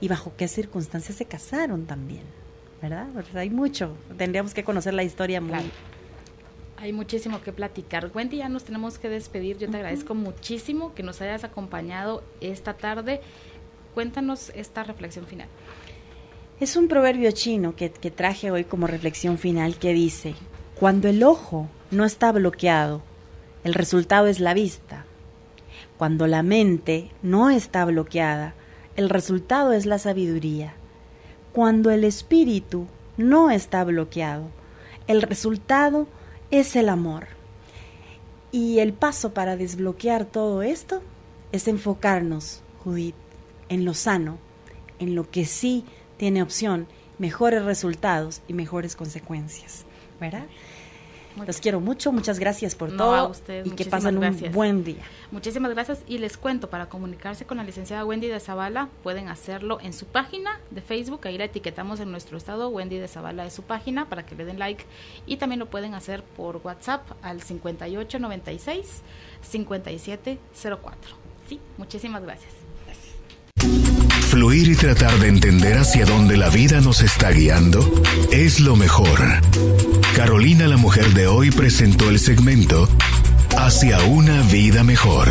bajo qué circunstancias se casaron también, ¿verdad? Porque hay mucho, tendríamos que conocer la historia muy... Claro. Hay muchísimo que platicar. Wendy, ya nos tenemos que despedir. Yo te agradezco muchísimo que nos hayas acompañado esta tarde. Cuéntanos esta reflexión final. Es un proverbio chino que traje hoy como reflexión final que dice, cuando el ojo no está bloqueado, el resultado es la vista. Cuando la mente no está bloqueada, el resultado es la sabiduría. Cuando el espíritu no está bloqueado, el resultado es el amor. Y el paso para desbloquear todo esto es enfocarnos, Judith, en lo sano, en lo que sí tiene opción, mejores resultados y mejores consecuencias, ¿verdad? Los quiero mucho, muchas gracias por todo a usted, y que pasen un buen día. Muchísimas gracias y les cuento, para comunicarse con la licenciada Wendy de Zavala pueden hacerlo en su página de Facebook, ahí la etiquetamos en nuestro estado, Wendy de Zavala es su página para que le den like, y también lo pueden hacer por WhatsApp al 5896-5704. Sí, muchísimas gracias. Fluir y tratar de entender hacia dónde la vida nos está guiando es lo mejor. Carolina, la mujer de hoy, presentó el segmento Hacia una vida mejor.